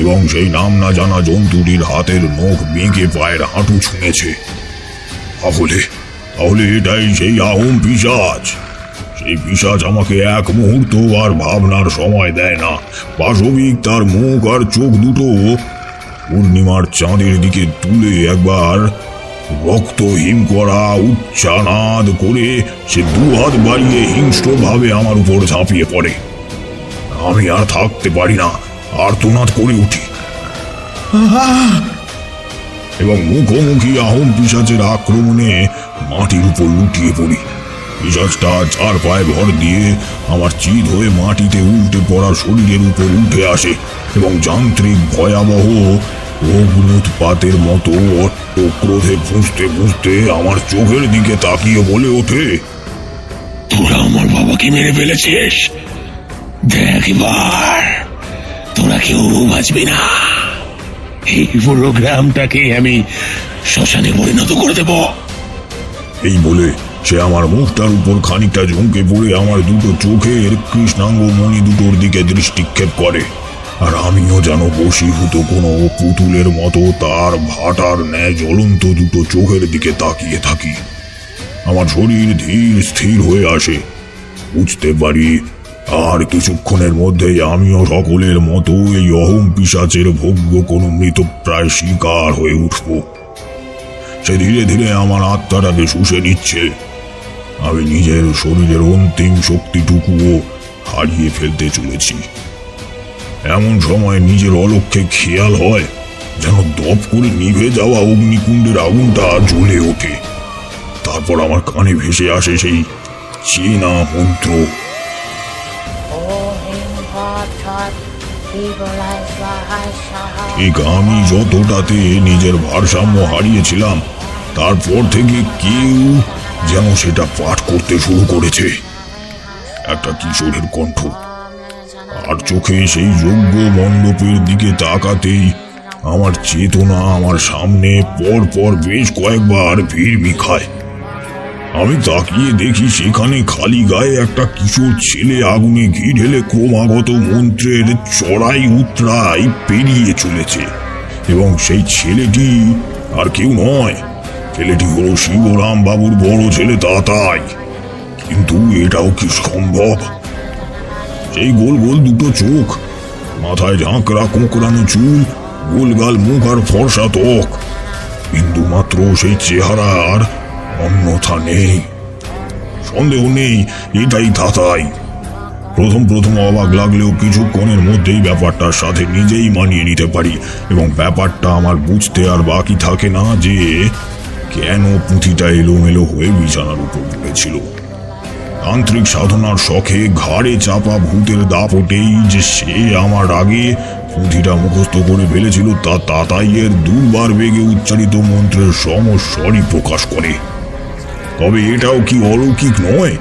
এবং সেই নাম না জানা জন্তুটির হাতের নখ বেঁকে পায়ের হাঁটু ছুঁয়েছে। তাহলে এটাই সেই আহোম পিশাচ। সেই পিশাচ আমাকে এক মুহূর্ত আর ভাবনার সময় দেয় না। পাশবিক তার মুখ আর চোখ দুটো পূর্ণিমার চাঁদের দিকে তুলে একবার রক্তহীন করা উচ্চানাদ করে সে দুহাত বাড়িয়ে হিংস্রভাবে আমার উপর ঝাঁপিয়ে পড়ে। আমি আর থাকতে পারি না, আর্তনাদ করে উঠি এবং মুখোমুখি আহোম পিশাচের আক্রমণে মাটির উপর লুটিয়ে পড়ি। পিশাচটা চার পায়ে ভর দিয়ে আমার চিত হয়ে মাটিতে উল্টে পড়া শরীরের উপর উঠে আসে এবং যান্ত্রিক ভয়াবহ অগ্নুৎপাতের মতো অট্ট ক্রোধে ফুঁসতে ফুঁসতে আমার চোখের দিকে তাকিয়ে বলে ওঠে, তোরা আমার বাবাকে মেরে ফেলেছিস, দেখ এবার তোরা কেউ বাঁচবি না। এই পুরো গ্রামটাকে আমি শ্মশানে পরিণত করে দেব। এই বলে সে আমার মুখটার উপর খানিকটা ঝুঁকে পড়ে আমার দুটো চোখের কৃষ্ণাঙ্গ মণি দুটোর দিকে দৃষ্টিক্ষেপ করে, আর আমিও যেন বশীভূত কোনো পুতুলের মতো তার ভাটার ন্যায় জ্বলন্ত দুটো চোখের দিকে তাকিয়ে থাকি। আমার শরীর ধীর স্থির হয়ে আসে। বুঝতে পারি আর কিছুক্ষণের মধ্যেই আমিও সকলের মতো এই অহম পিশাচের ভোগ্য কোনো মৃতপ্রায় শিকার হয়ে উঠব। সে ধীরে ধীরে আমার আত্মাটাকে শুষে নিচ্ছে। আমি নিজের শরীরের অন্তিম শক্তিটুকুও হারিয়ে ফেলতে চলেছি। এমন সময় নিজের অলক্ষ্যে খেয়াল হয় যেন দপ করে নিভে যাওয়া অগ্নিকুণ্ডের আগুনটা জ্বলে ওঠে। তারপর আমার কানে ভেসে আসে সেই চেনা মন্ত্র, ঠিক আমি যতটাতে নিজের ভারসাম্য হারিয়েছিলাম তারপর থেকে কেউ যেন সেটা পাঠ করতে শুরু করেছে। একটা কিশোরের কণ্ঠ, আর চোখে সেই যজ্ঞ মণ্ডপের দিকে তাকাতেই আমার চেতনা আমার সামনে পর পর বেশ কয়েকবার ভিড়মি খায়। আমি তাকিয়ে দেখি সেখানে খালি গায়ে একটা কিশোর ছেলে আগুনে ঘি ঢেলে ক্রমাগত মন্ত্রের চড়াই উতরাই পেরিয়ে চলেছে, এবং সেই ছেলেটি আর কেউ নয়, ছেলেটি হলো শিবরাম বাবুর বড় ছেলে তাতাই। কিন্তু এটাও কি সম্ভব? সেই গোল গোল দুটো চোখ, মাথায় ঝাঁকড়া কোঁকড়ানো চুল, গোলগাল মুখ আর ফর্সা ত্বক, বিন্দু মাত্র সেই চেহারার অন্যথা নেই। সন্দেহ নেই এটাই তাতাই। প্রথম অবাক লাগলেও কিছুক্ষণের মধ্যেই ব্যাপারটার সাথে নিজেই মানিয়ে নিতে পারি, এবং ব্যাপারটা আমার বুঝতে আর বাকি থাকে না যে কেন পুঁথিটা এলোমেলো হয়ে বিছানার উপর পড়েছিল। তান্ত্রিক সাধনার শখে ঘাড়ে চাপা ভূতের দাপটেই যে সে আমার আগে পুঁথিটা মুখস্থ করে ফেলেছিল তা তাতাইয়ের দুর্বার বেগে উচ্চারিত মন্ত্রের সমস্বরই প্রকাশ করে। তবে এটাও কি অলৌকিক নয়,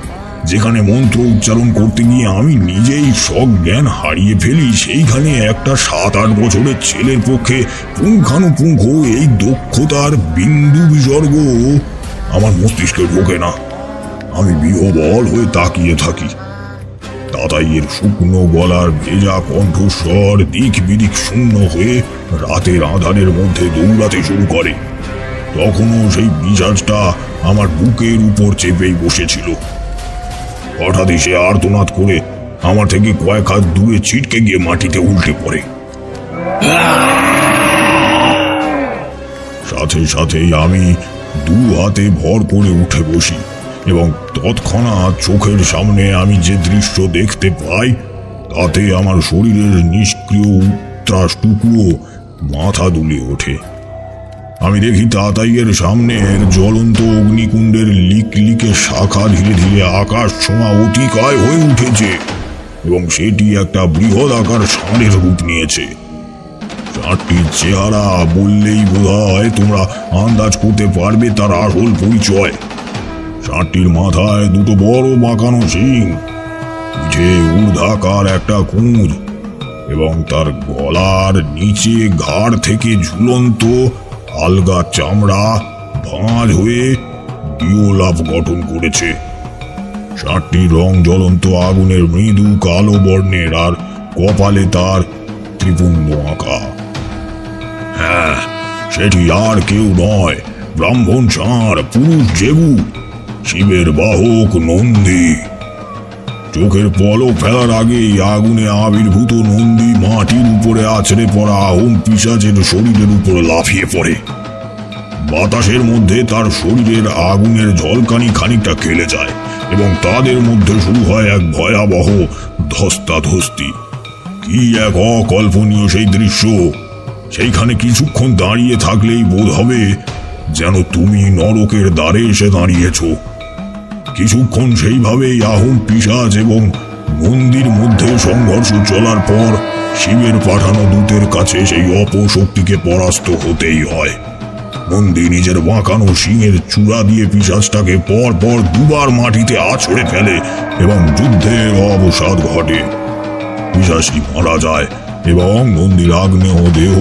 যেখানে মন্ত্র উচ্চারণ করতে গিয়ে আমি নিজেই সজ্ঞান হারিয়ে ফেলি, সেইখানে একটা 7-8 বছরের ছেলের পক্ষে পুঙ্খানুপুঙ্খ এই দক্ষতার বিন্দু বিসর্গ আমার মস্তিষ্কে ঢোকে না। আমি বিহ্বল হয়ে তাকিয়ে থাকি। তাতাইয়ের শুকনো গলার ভেজা কণ্ঠস্বর দিক বিদিক শূন্য হয়ে রাতের আঁধারের মধ্যে দৌড়াতে শুরু করে। তখনও সেই পিশাচটা আমার বুকের উপর চেপেই বসেছিল। হঠাৎ সে আর্তনাদ করে আমার থেকে কয়েক হাত দূরে ছিটকে গিয়ে মাটিতে উল্টে পড়ে। সাথে সাথেই আমি 2 হাতে ভর করে উঠে বসি, এবং তৎক্ষণাৎ চোখের সামনে আমি যে দৃশ্য দেখতে পাই তাতে আমার শরীরের নিষ্ক্রিয় উত্রাসটুকুও মাথা দুলিয়ে ওঠে। আমি দেখি তাতাইয়ের সামনের জ্বলন্ত অগ্নিকুণ্ডের লিকলিকে শাখা ধীরে ধীরে আকাশ ছোঁয়া অতিকায় হয়ে উঠেছে এবং সেটি একটা বৃহৎ আকার ষাঁড়ের রূপ নিয়েছে। ষাঁড়টির চেহারা বললেই বোধ হয় তোমরা আন্দাজ করতে পারবে তার আসল পরিচয়। ষাঁড়টির মাথায় দুটো বড় বাঁকানো শিং, পিঠে ঊর্ধ্বাকার একটা কুঁজ এবং তার গলার নিচে ঘাড় থেকে ঝুলন্ত আলগা চামড়া ভাঁজ হয়ে ডিওলাভ গঠন করেছে। ষাঁড়টির রং জ্বলন্ত আগুনের মৃদু কালো বর্ণের, আর কপালে তার ত্রিপুণ্ড আঁকা। হ্যাঁ, সেটি আর কেউ নয়, ব্রাহ্মণ ষাঁড়, পুরুষ জেগু, শিবের বাহক নন্দী। চোখের পলক ফেলার আগেই আগুনে আবির্ভূত নন্দী মাটির উপরে আছড়ে পড়া আহোম পিশাচের শরীরের উপর লাফিয়ে পড়ে। বাতাসের মধ্যে তার শরীরের আগুনের ঝলকানি খানিকটা খেলে যায় এবং তাদের মধ্যে শুরু হয় এক ভয়াবহ ধস্তাধস্তি। কি এক অকল্পনীয় সেই দৃশ্য! সেইখানে কিছুক্ষণ দাঁড়িয়ে থাকলেই বোধ হবে যেন তুমি নরকের দ্বারে এসে দাঁড়িয়েছ। কিছুক্ষণ সেইভাবেই আহোম পিশাচ এবং মন্দির মধ্যে সংঘর্ষ চলার পর শিবের পাঠানো দূতের কাছে সেই অপশক্তিকে পরাস্ত হতেই হয়। মন্দির নিজের বাঁকানো শিংয়ের চূড়া দিয়ে পিশাচটাকে পর পর দুবার মাটিতে আছড়ে ফেলে এবং যুদ্ধের অবসাদ ঘটে। পিশাচটি মারা যায় এবং মন্দির আগ্নেয় দেহ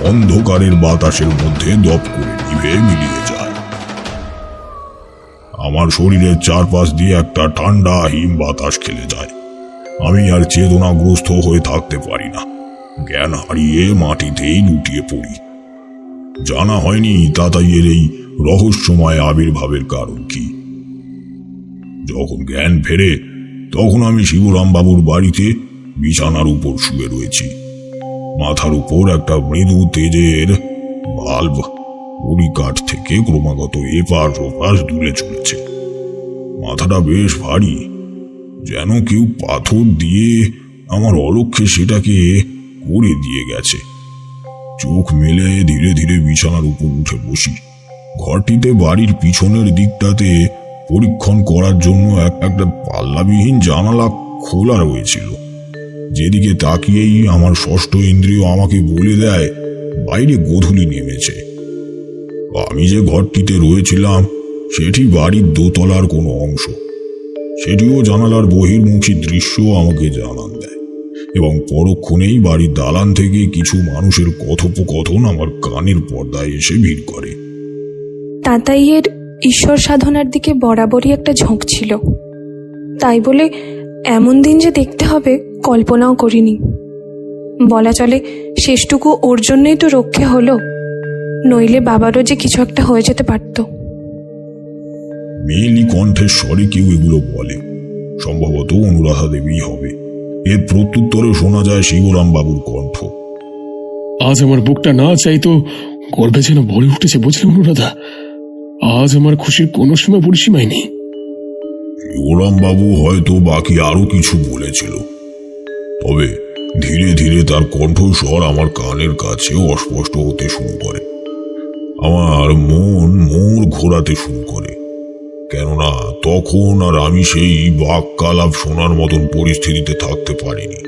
অন্ধকারের বাতাসের মধ্যে দপ করে নিভে মিলিয়ে যায়। আমার শরীরের চারপাশ দিয়ে একটা ঠান্ডা হিম বাতাস খেলে যায়। আমি আর চেতনাগ্রস্ত হয়ে থাকতে পারি না, জ্ঞান হারিয়ে মাটিতেই লুটিয়ে পড়ি। জানা হয়নি তাতাইয়ের এই রহস্যময় আবির্ভাবের কারণ কি। যখন জ্ঞান ফেরে তখন আমি শিবরাম বাবুর বাড়িতে বিছানার উপর শুয়ে রয়েছি। মাথার উপর একটা মৃদু তেজের বাল্ব পরিকাঠ থেকে ক্রমাগত এপাশ ওপাশ দূরে চলেছে। মাথাটা বেশ ভারী, যেন কেউ পাথর দিয়ে আমার অলক্ষ্যে সেটাকে করে দিয়ে গেছে। চোখ মেলে ধীরে ধীরে বিছানার উপর উঠে বসি। ঘরটিতে বাড়ির পিছনের দিকটাতে পরীক্ষণ করার জন্য একটা পাল্লাবিহীন জানালা খোলা রয়েছিল। যেদিকে তাকিয়েই আমার ষষ্ঠ ইন্দ্রিয় আমাকে বলে দেয় বাইরে গোধূলি নেমেছে। আমি যে ঘরটিতে রয়েছিলাম সেটি বাড়ির দোতলার কোনো অংশ। সেটিও জানালার বহির্মুখী দৃশ্য আমাকে জানান দেয় এবং পরক্ষণেই বাড়ির দালান থেকে কিছু মানুষের কথোপকথন আমার কানের পর্দায় এসে ভিড় করে। তাতাইয়ের ঈশ্বর সাধনার দিকে বরাবরই একটা ঝোঁক ছিল, তাই বলে এমন দিন যে দেখতে হবে কল্পনাও করিনি। বলা চলে শেষটুকু ওর জন্যই তো রক্ষে হলো, নইলে বাবারও যে কিছু একটা হয়ে যেতে পারত। মেয়েলি কণ্ঠের স্বরে কেউ এগুলো বলে, সম্ভবত অনুরাধা দেবী হবে। এর প্রত্যুত্তরে শোনা যায় শিবরাম বাবুর কণ্ঠ। আজ আমার বুকটা না চাইতো গর্বে যেন ভরে উঠেছে, বুঝলে অনুরাধা? আজ আমার খুশির কোনো সীমা পরিসীমাই নেই। শিবরাম বাবু হয়তো বাকি আরো কিছু বলেছিল, তবে ধীরে ধীরে তার কণ্ঠস্বর আমার কানের কাছে অস্পষ্ট হতে শুরু করে। আমার মন মোড় ঘোরাতে শুরু করে, কেননা তখন আর আমি সেই বাক্যালাপ শোনার মতন পরিস্থিতিতে থাকতে পারিনি।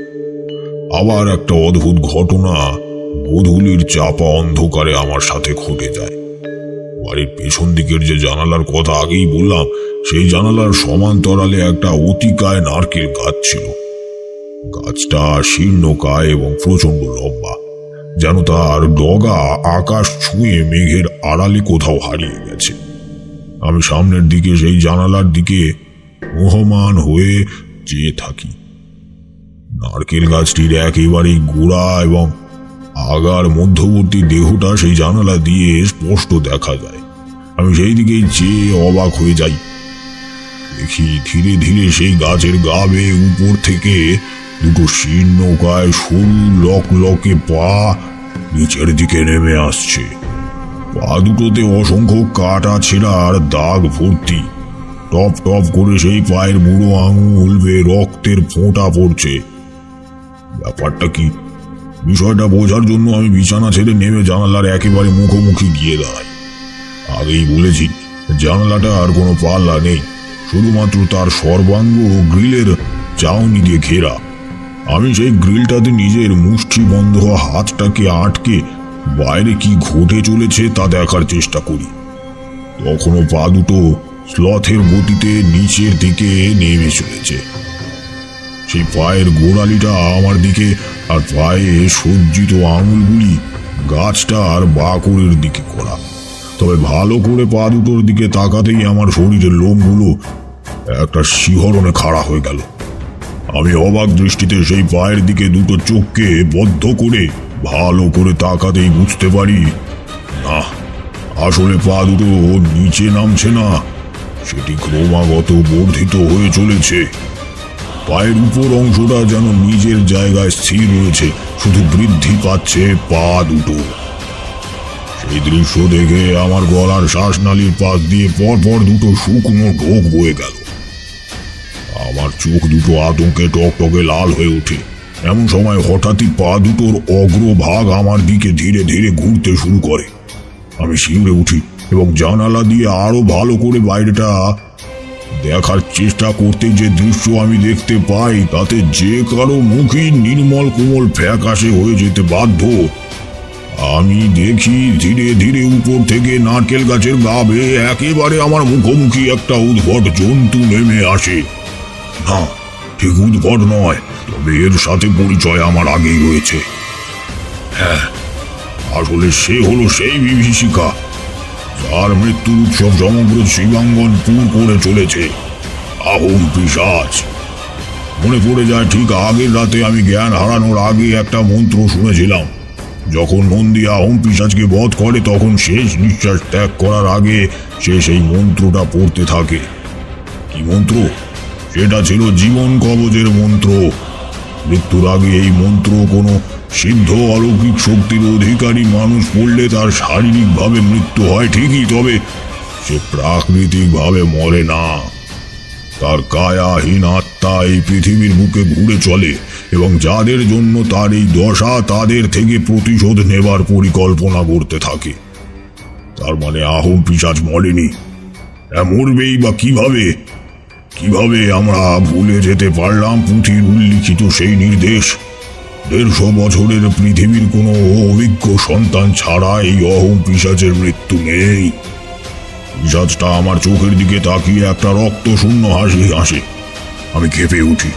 আবার একটা অদ্ভুত ঘটনা গোধূলির চাপা অন্ধকারে আমার সাথে ঘটে যায়। বাড়ির পেছন দিকের যে জানালার কথা আগেই বললাম, সেই জানালার সমান্তরালে একটা অতিকায় নারকেল গাছ ছিল। গাছটা শীর্ণকায় এবং প্রচন্ড লম্বা, যেন তার ডগা আকাশ ছুঁয়ে মেঘের আড়ালে কোথাও হারিয়ে গেছে। আমি সামনের দিকে সেই জানালার দিকে মোহমান হয়ে চেয়ে থাকি। নারকেল গাছটির একেবারে গোড়া এবং আগার মধ্যবর্তী দেহটা সেই জানালা দিয়ে স্পষ্ট দেখা যায়। আমি সেই দিকেই চেয়ে অবাক হয়ে যাই। দেখি ধীরে ধীরে সেই গাছের গা বেয়ে উপর থেকে দুটো শীর্ণকায় সরু লকলকে পা নিচের দিকে নেমে আসছে। পা দুটোতে অসংখ্য কাটা ছেঁড়ার দাগ ভর্তি। টপ টপ করে সেই পায়ের বুড়ো আঙুল বেয়ে রক্তের ফোঁটা পড়ছে। ব্যাপারটা কি বিষয়টা বোঝার জন্য আমি বিছানা ছেড়ে নেমে জানালার একেবারে মুখোমুখি গিয়ে দাঁড়াই। আগেই বলেছি, জানালাটা আর কোনো পাল্লা নেই, শুধুমাত্র তার সর্বাঙ্গ গ্রিলের চাউনি দিয়ে ঘেরা। আমি সেই গ্রিলটাতে নিজের মুষ্টি বন্ধ হওয়া হাতটাকে আটকে বাইরে কি ঘটে চলেছে তা দেখার চেষ্টা করি। তখনও পা দুটো স্লথের গতিতে নিচের দিকে নেমে চলেছে। সেই পায়ের গোড়ালিটা আমার দিকে, আর পায়ে সজ্জিত আঙুলগুলি গাছটার বাঁকুড়ের দিকে করা। তবে ভালো করে পা দুটোর দিকে তাকাতেই আমার শরীরের লোমগুলো একটা শিহরণে খাড়া হয়ে গেল। আমি অবাক দৃষ্টিতে সেই পায়ের দিকে দুটো চোখকে বদ্ধ করে ভালো করে তাকাতেই বুঝতে পারি, না, আসলে পা দুটো নিচে নামছে না, সেটি ক্রমাগত বর্ধিত হয়ে চলেছে। পায়ের উপর অংশটা যেন নিজের জায়গায় স্থির রয়েছে, শুধু বৃদ্ধি পাচ্ছে পা দুটো। সেই দৃশ্য দেখে আমার গলার শ্বাসনালীর পাশ দিয়ে পরপর দুটো শুকনো ঢোক বয়ে গেল। আমার চোখ দুটো আতঙ্কে টকটকে লাল হয়ে ওঠে। এমন সময় হঠাৎই পা দুটোর অগ্রভাগ আমার দিকে ধীরে ধীরে ঘুরতে শুরু করে। আমি শিউরে উঠি এবং জানালা দিয়ে আরো ভালো করে বাইরেটা দেখার চেষ্টা করতে যে দৃশ্য আমি দেখতে পাই তাতে যে কারো মুখই নির্মল কোমল ফ্যাকাশে হয়ে যেতে বাধ্য। আমি দেখি ধীরে ধীরে উপর থেকে নারকেল গাছের গা বেয়ে একেবারে আমার মুখোমুখি একটা উদ্ভট জন্তু নেমে আসে। না, ঠিক উদ্ভট নয়, তবে এর সাথে পরিচয় আমার আগেই রয়েছে। হ্যাঁ, আসলে সে হলো সেই বিভীষিকা যার মৃত্যুর উৎসব সমগ্র শিবাঙ্গন পুর করে চলেছে, আহোম পিশাচ। মনে পড়ে যায় ঠিক আগের রাতে আমি জ্ঞান হারানোর আগে একটা মন্ত্র শুনেছিলাম। যখন নন্দী আহোম পিশাচকে বধ করে তখন শেষ নিঃশ্বাস ত্যাগ করার আগে সে সেই মন্ত্রটা পড়তে থাকে। কি মন্ত্র? সেটা ছিল জীবন কবচের মন্ত্র। মৃত্যুর আগে এই মন্ত্র কোনো সিদ্ধ অলৌকিক শক্তির অধিকারী মানুষ পড়লে তার শারীরিকভাবে মৃত্যু হয় ঠিকই, তবে সে প্রাকৃতিকভাবে মরে না। তার কায়াহীন আত্মা এই পৃথিবীর বুকে ঘুরে চলে এবং যাদের জন্য তার এই দশা তাদের থেকে প্রতিশোধ নেবার পরিকল্পনা করতে থাকে। তার মানে আহোম পিশাচ মরেনি, মরবেই বা কিভাবে? কিভাবে আমরা ভুলে যেতে পারলাম পুঁথির উল্লিখিত সেই নির্দেশ? 150 বছরের পৃথিবীর কোনো অভিজ্ঞ সন্তান ছাড়া এই অহোম পিশাচের মৃত্যু নেই। পিশাচটা আমার চোখের দিকে তাকিয়ে একটা রক্ত শূন্য হাসি হাসে। আমি কেঁপে উঠি।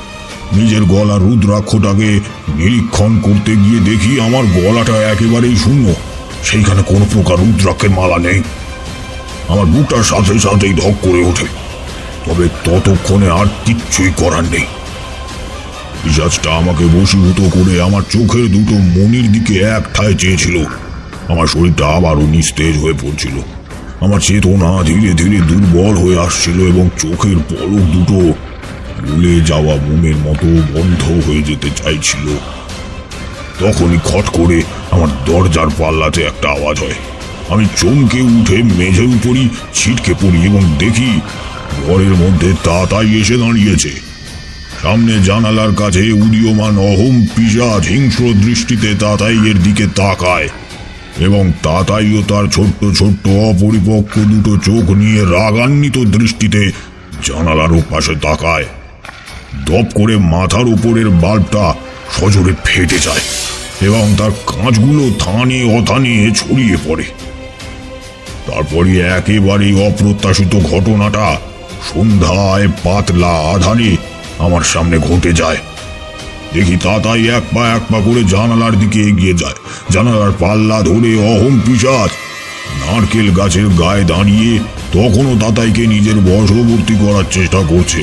নিজের গলার রুদ্রাক্ষটাকে নিরীক্ষণ করতে গিয়ে দেখি আমার গলাটা একেবারেই শূন্য, সেইখানে কোনো প্রকার রুদ্রাক্ষের মালা নেই। আমার বুকটার সাথে সাথেই ধক করে ওঠে, তবে ততক্ষণে আর কিচ্ছুই করার নেই। পিশাচটা আমাকে বশীভূত করে আমার চোখের দুটো মনির দিকে এক ঠায় চেয়েছিল। আমার শরীরটা আবারও নিস্তেজ হয়ে পড়ছিল। আমার চেতনা ধীরে ধীরে দুর্বল হয়ে আসছিল এবং চোখের পলক দুটো ভুলে যাওয়া মোমের মতো বন্ধ হয়ে যেতে চাইছিল। তখনই খট করে আমার দরজার পাল্লাতে একটা আওয়াজ হয়। আমি চমকে উঠে মেঝের উপরই ছিটকে পড়ি এবং দেখি ঘরের মধ্যে তাতাই এসে দাঁড়িয়েছে। সামনে জানালার কাছে উদীয়মান অহোম পিশাচ হিংস্র দৃষ্টিতে তাতাইয়ের দিকে তাকায় এবং তাতাইও তার ছোট্ট ছোট্ট অপরিপক্ক দুটো চোখ নিয়ে রাগান্বিত দৃষ্টিতে জানালার পাশে তাকায়। দপ করে মাথার উপরের বাল্বটা সজোরে ফেটে যায় এবং তার কাঁচগুলো থানে অথানে ছড়িয়ে পড়ে। তারপরে একেবারেই অপ্রত্যাশিত ঘটনাটা সন্ধ্যায় পাতলা আধারে আমার সামনে ঘটে যায়। দেখি তাতাই এক পা করে জানালার দিকে এগিয়ে যায়। জানালার পাল্লা ধরে অহোম পিশাচ নারকেল গাছের গায়ে দাঁড়িয়ে তখনও তাতাইকে নিজের বশবর্তী করার চেষ্টা করছে।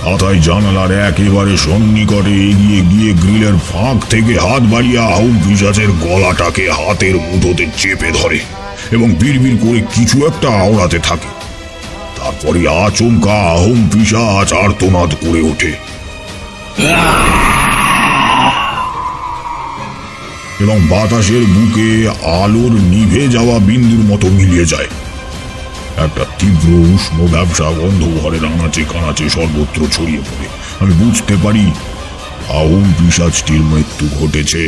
তাতাই জানালার একেবারে সন্নিকটে এগিয়ে গিয়ে গ্রিলের ফাঁক থেকে হাত বাড়িয়ে আহোম পিশাচের গলাটাকে হাতের মুঠোতে চেপে ধরে এবং বিড়বিড় করে কিছু একটা আওড়াতে থাকে। তারপরে আচমকা আহোম পিশাচ আর্তনাদ করে ওঠে এবং বাতাসের বুকে আলোর নিভে যাওয়া বিন্দুর মতো মিলিয়ে যায়। একটা তীব্র উষ্ণ ব্যবসা গন্ধ ঘরের আনাচে কানাচে সর্বত্র ছড়িয়ে পড়ে। আমি বুঝতে পারি আহুন পিশাচটির মৃত্যু ঘটেছে।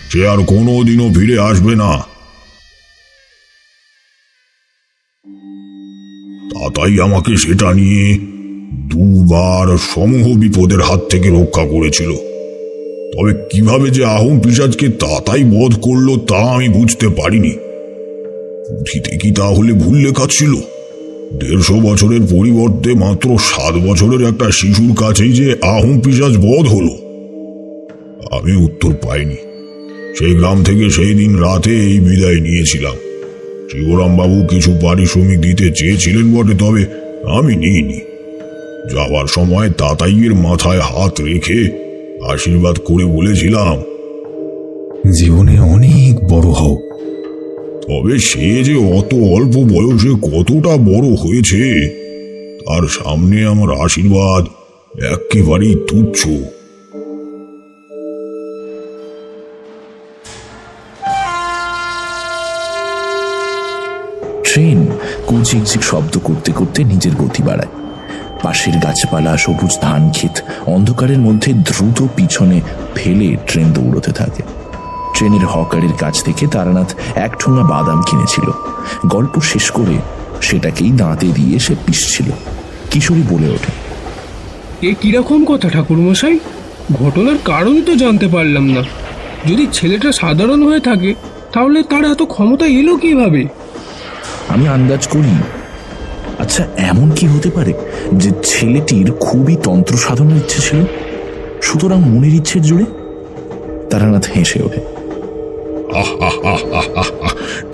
সে আর কোনোদিনও ফিরে আসবে না। তাতাই আমাকে সেটা নিয়ে দুবার সমূহ বিপদের হাত থেকে রক্ষা করেছিল। তবে কিভাবে যে আহুন পিশাচকে তাতাই বধ করলো তা আমি বুঝতে পারিনি। পুঁথিতে কি তাহলে ভুল লেখা ছিল? 150 বছরের পরিবর্তে মাত্র 7 বছরের একটা শিশুর কাছেই যে আহুন পিশাচ বধ হলো? আমি উত্তর পাইনি। সেই গ্রাম থেকে সেই দিন রাতে এই বিদায় নিয়েছিলাম। শিবরামবাবু কিছু পারিশ্রমিক দিতে চেয়েছিলেন বটে, তবে আমি নিইনি। যাওয়ার সময় তাতাইয়ের মাথায় হাত রেখে আশীর্বাদ করে বলেছিলাম, জীবনে অনেক বড় হও। তবে সে যে অত অল্প বয়সে কতটা বড় হয়েছে তার সামনে আমার আশীর্বাদ একেবারেই তুচ্ছ। ট্রেন কুচিকচিক শব্দ করতে করতে নিজের গতি বাড়ায়। পাশের গাছপালা, সবুজ ধান ক্ষেত অন্ধকারের মধ্যে দ্রুত পিছনে ফেলে ট্রেন দৌড়তে থাকে। ট্রেনের হকারের কাছ থেকে তারানাথ 1 ঠোঙা বাদাম কিনেছিল। গল্প শেষ করে সেটাকেই দাঁতে দিয়ে সে পিষছিল। কিশোরী বলে ওঠে, এ কিরকম কথা ঠাকুরমশাই? ঘটনার কারণ তো জানতে পারলাম না। যদি ছেলেটা সাধারণ হয়ে থাকে তাহলে তার এত ক্ষমতা এলো কিভাবে? আমি আন্দাজ করি, আচ্ছা এমন কি হতে পারে যে ছেলেটির খুবই তন্ত্র সাধনের ইচ্ছে ছিল, সুতরাং মনের ইচ্ছের জুড়ে? তারানাথ হেসে ওঠে,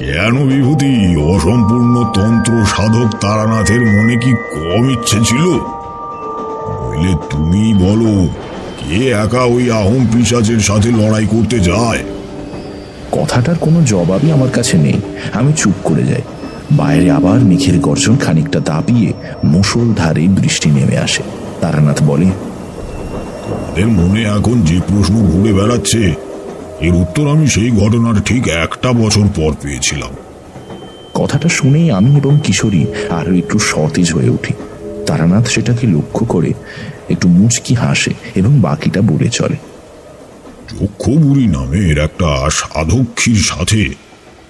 কেন বিভূতি, অসম্পূর্ণ তন্ত্র সাধক তারানাথের মনে কি কম ইচ্ছে ছিল? বলে তুমি বলো, কে একা ওই আহুন পিশাচের সাথে লড়াই করতে যায়? কথাটার কোনো জবাবই আমার কাছে নেই। আমি চুপ করে যাই। বাইরে আবার মেঘের গর্জন খানিকটা দাপিয়ে মুষলধারে বৃষ্টি নেমে আসে। তারানাথ বলে, তাদের মনে এখন যে প্রশ্ন ঘুরে বেড়াচ্ছে এর উত্তর আমি সেই ঘটনার ঠিক 1 বছর পর পেয়েছিলাম। কথাটা শুনেই আমি এবং কিশোরী আরো একটু সতেজ হয়ে উঠি। তারানাথ সেটাকে লক্ষ্য করে একটু মুচকি হাসে এবং বাকিটা বলে চলে। চক্ষুবুড়ি নামের একটা সাধক্ষীর সাথে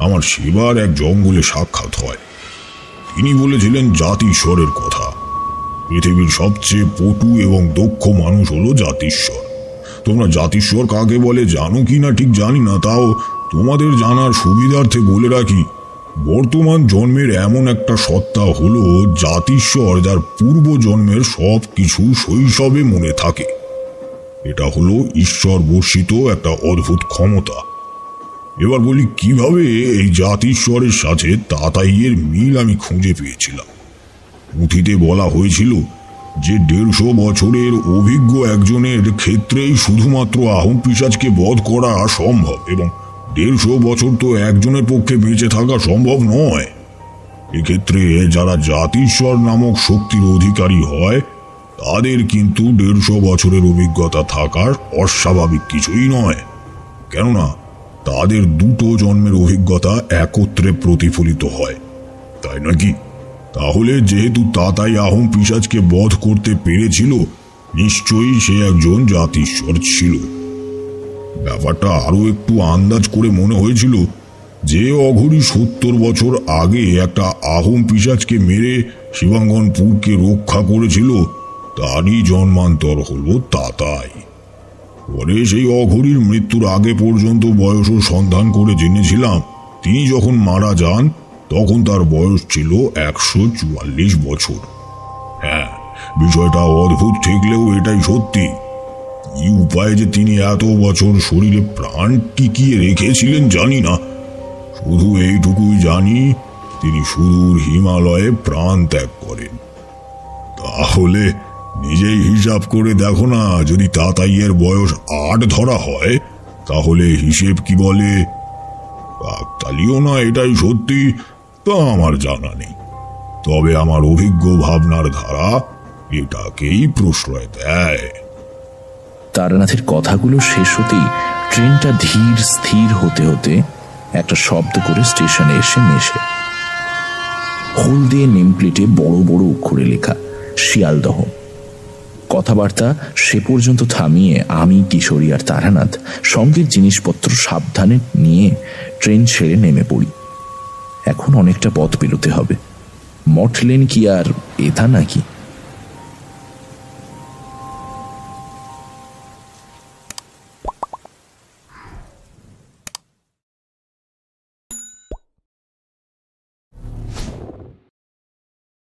আমার সেবার এক জঙ্গলে সাক্ষাৎ হয়। তিনি বলেছিলেন জাতিশ্বরের কথা। পৃথিবীর সবচেয়ে পটু এবং দক্ষ মানুষ হলো জাতিশ্বর। তোমরা জাতিশ্বর কাকে বলে জানো কি না ঠিক জানি না, তাও তোমাদের জানার সুবিধার্থে বলে রাখি, বর্তমান জন্মের এমন একটা সত্তা হলো জাতিশ্বর, যার পূর্ব জন্মের সব কিছু শৈশবে মনে থাকে। এটা হলো ঈশ্বর বর্ষিত একটা অদ্ভুত ক্ষমতা। এবার বলি কিভাবে এই জাতিশ্বরের সাথে তাতাইয়ের মিল আমি খুঁজে পেয়েছিলাম। পুঁথিতে বলা হয়েছিল যে 150 বছরের অভিজ্ঞ একজনের ক্ষেত্রেই শুধুমাত্র আহুন পিশাচকে বধ করা সম্ভব, এবং 150 বছর তো একজনের পক্ষে বেঁচে থাকা সম্ভব নয়। এক্ষেত্রে যারা জাতিশ্বর নামক শক্তির অধিকারী হয় তাদের কিন্তু 150 বছরের অভিজ্ঞতা থাকার অস্বাভাবিক কিছুই নয়, কেননা তাদের 2 জন্মের অভিজ্ঞতা একত্রে প্রতিফলিত হয়, তাই নাকি? তাহলে যেহেতু তাতাই আহুন পিশাচকে বধ করতে পেরেছিল, নিশ্চয়ই সে একজন জাতিশ্বর ছিল। ব্যাপারটা আরো একটু আন্দাজ করে মনে হয়েছিল যে অঘরী 70 বছর আগে একটা আহুন পিশাচকে মেরে শিবাঙ্গনপুরকে রক্ষা করেছিল, তারই জন্মান্তর হলো তাতাই। পরে সেই অঘরীর মৃত্যুর আগে পর্যন্ত বয়সও সন্ধান করে জেনেছিলাম তিনি যখন মারা যান তখন তার বয়স ছিল 144 বছর। হ্যাঁ, বিষয়টা অদ্ভুত ঠেকলেও এটাই সত্যি। কি উপায়ে যে তিনি এত বছর শরীরে প্রাণ টিকিয়ে রেখেছিলেন জানি না, শুধু এইটুকুই জানি তিনি সুদূর হিমালয়ে প্রাণ ত্যাগ করেন। তাহলে নিজেই হিসাব করে দেখো না, যদি তাতাইয়ের বয়স 8 ধরা হয় তাহলে হিসেব কি বলে? কাকতালীয় না এটাই সত্যি তা আমার জানা নেই, তবে আমার অভিজ্ঞ ভাবনার ধারা এটাকেই প্রশ্রয় দেয়। তারানাথের কথাগুলো শেষ হতেই ট্রেনটা ধীর স্থির হতে হতে একটা শব্দ করে স্টেশনে এসে মেশে। হলদে নেম প্লেটে বড় বড় অক্ষরে লেখা শিয়ালদহ। কথাবার্তা সে পর্যন্ত থামিয়ে আমি, কিশোরী আর তারানাথ সঙ্গের জিনিসপত্র সাবধানে নিয়ে ট্রেন ছেড়ে নেমে পড়ি। এখন অনেকটা পথ পেরোতে হবে। মঠ লেন কি আর এটা নাকি?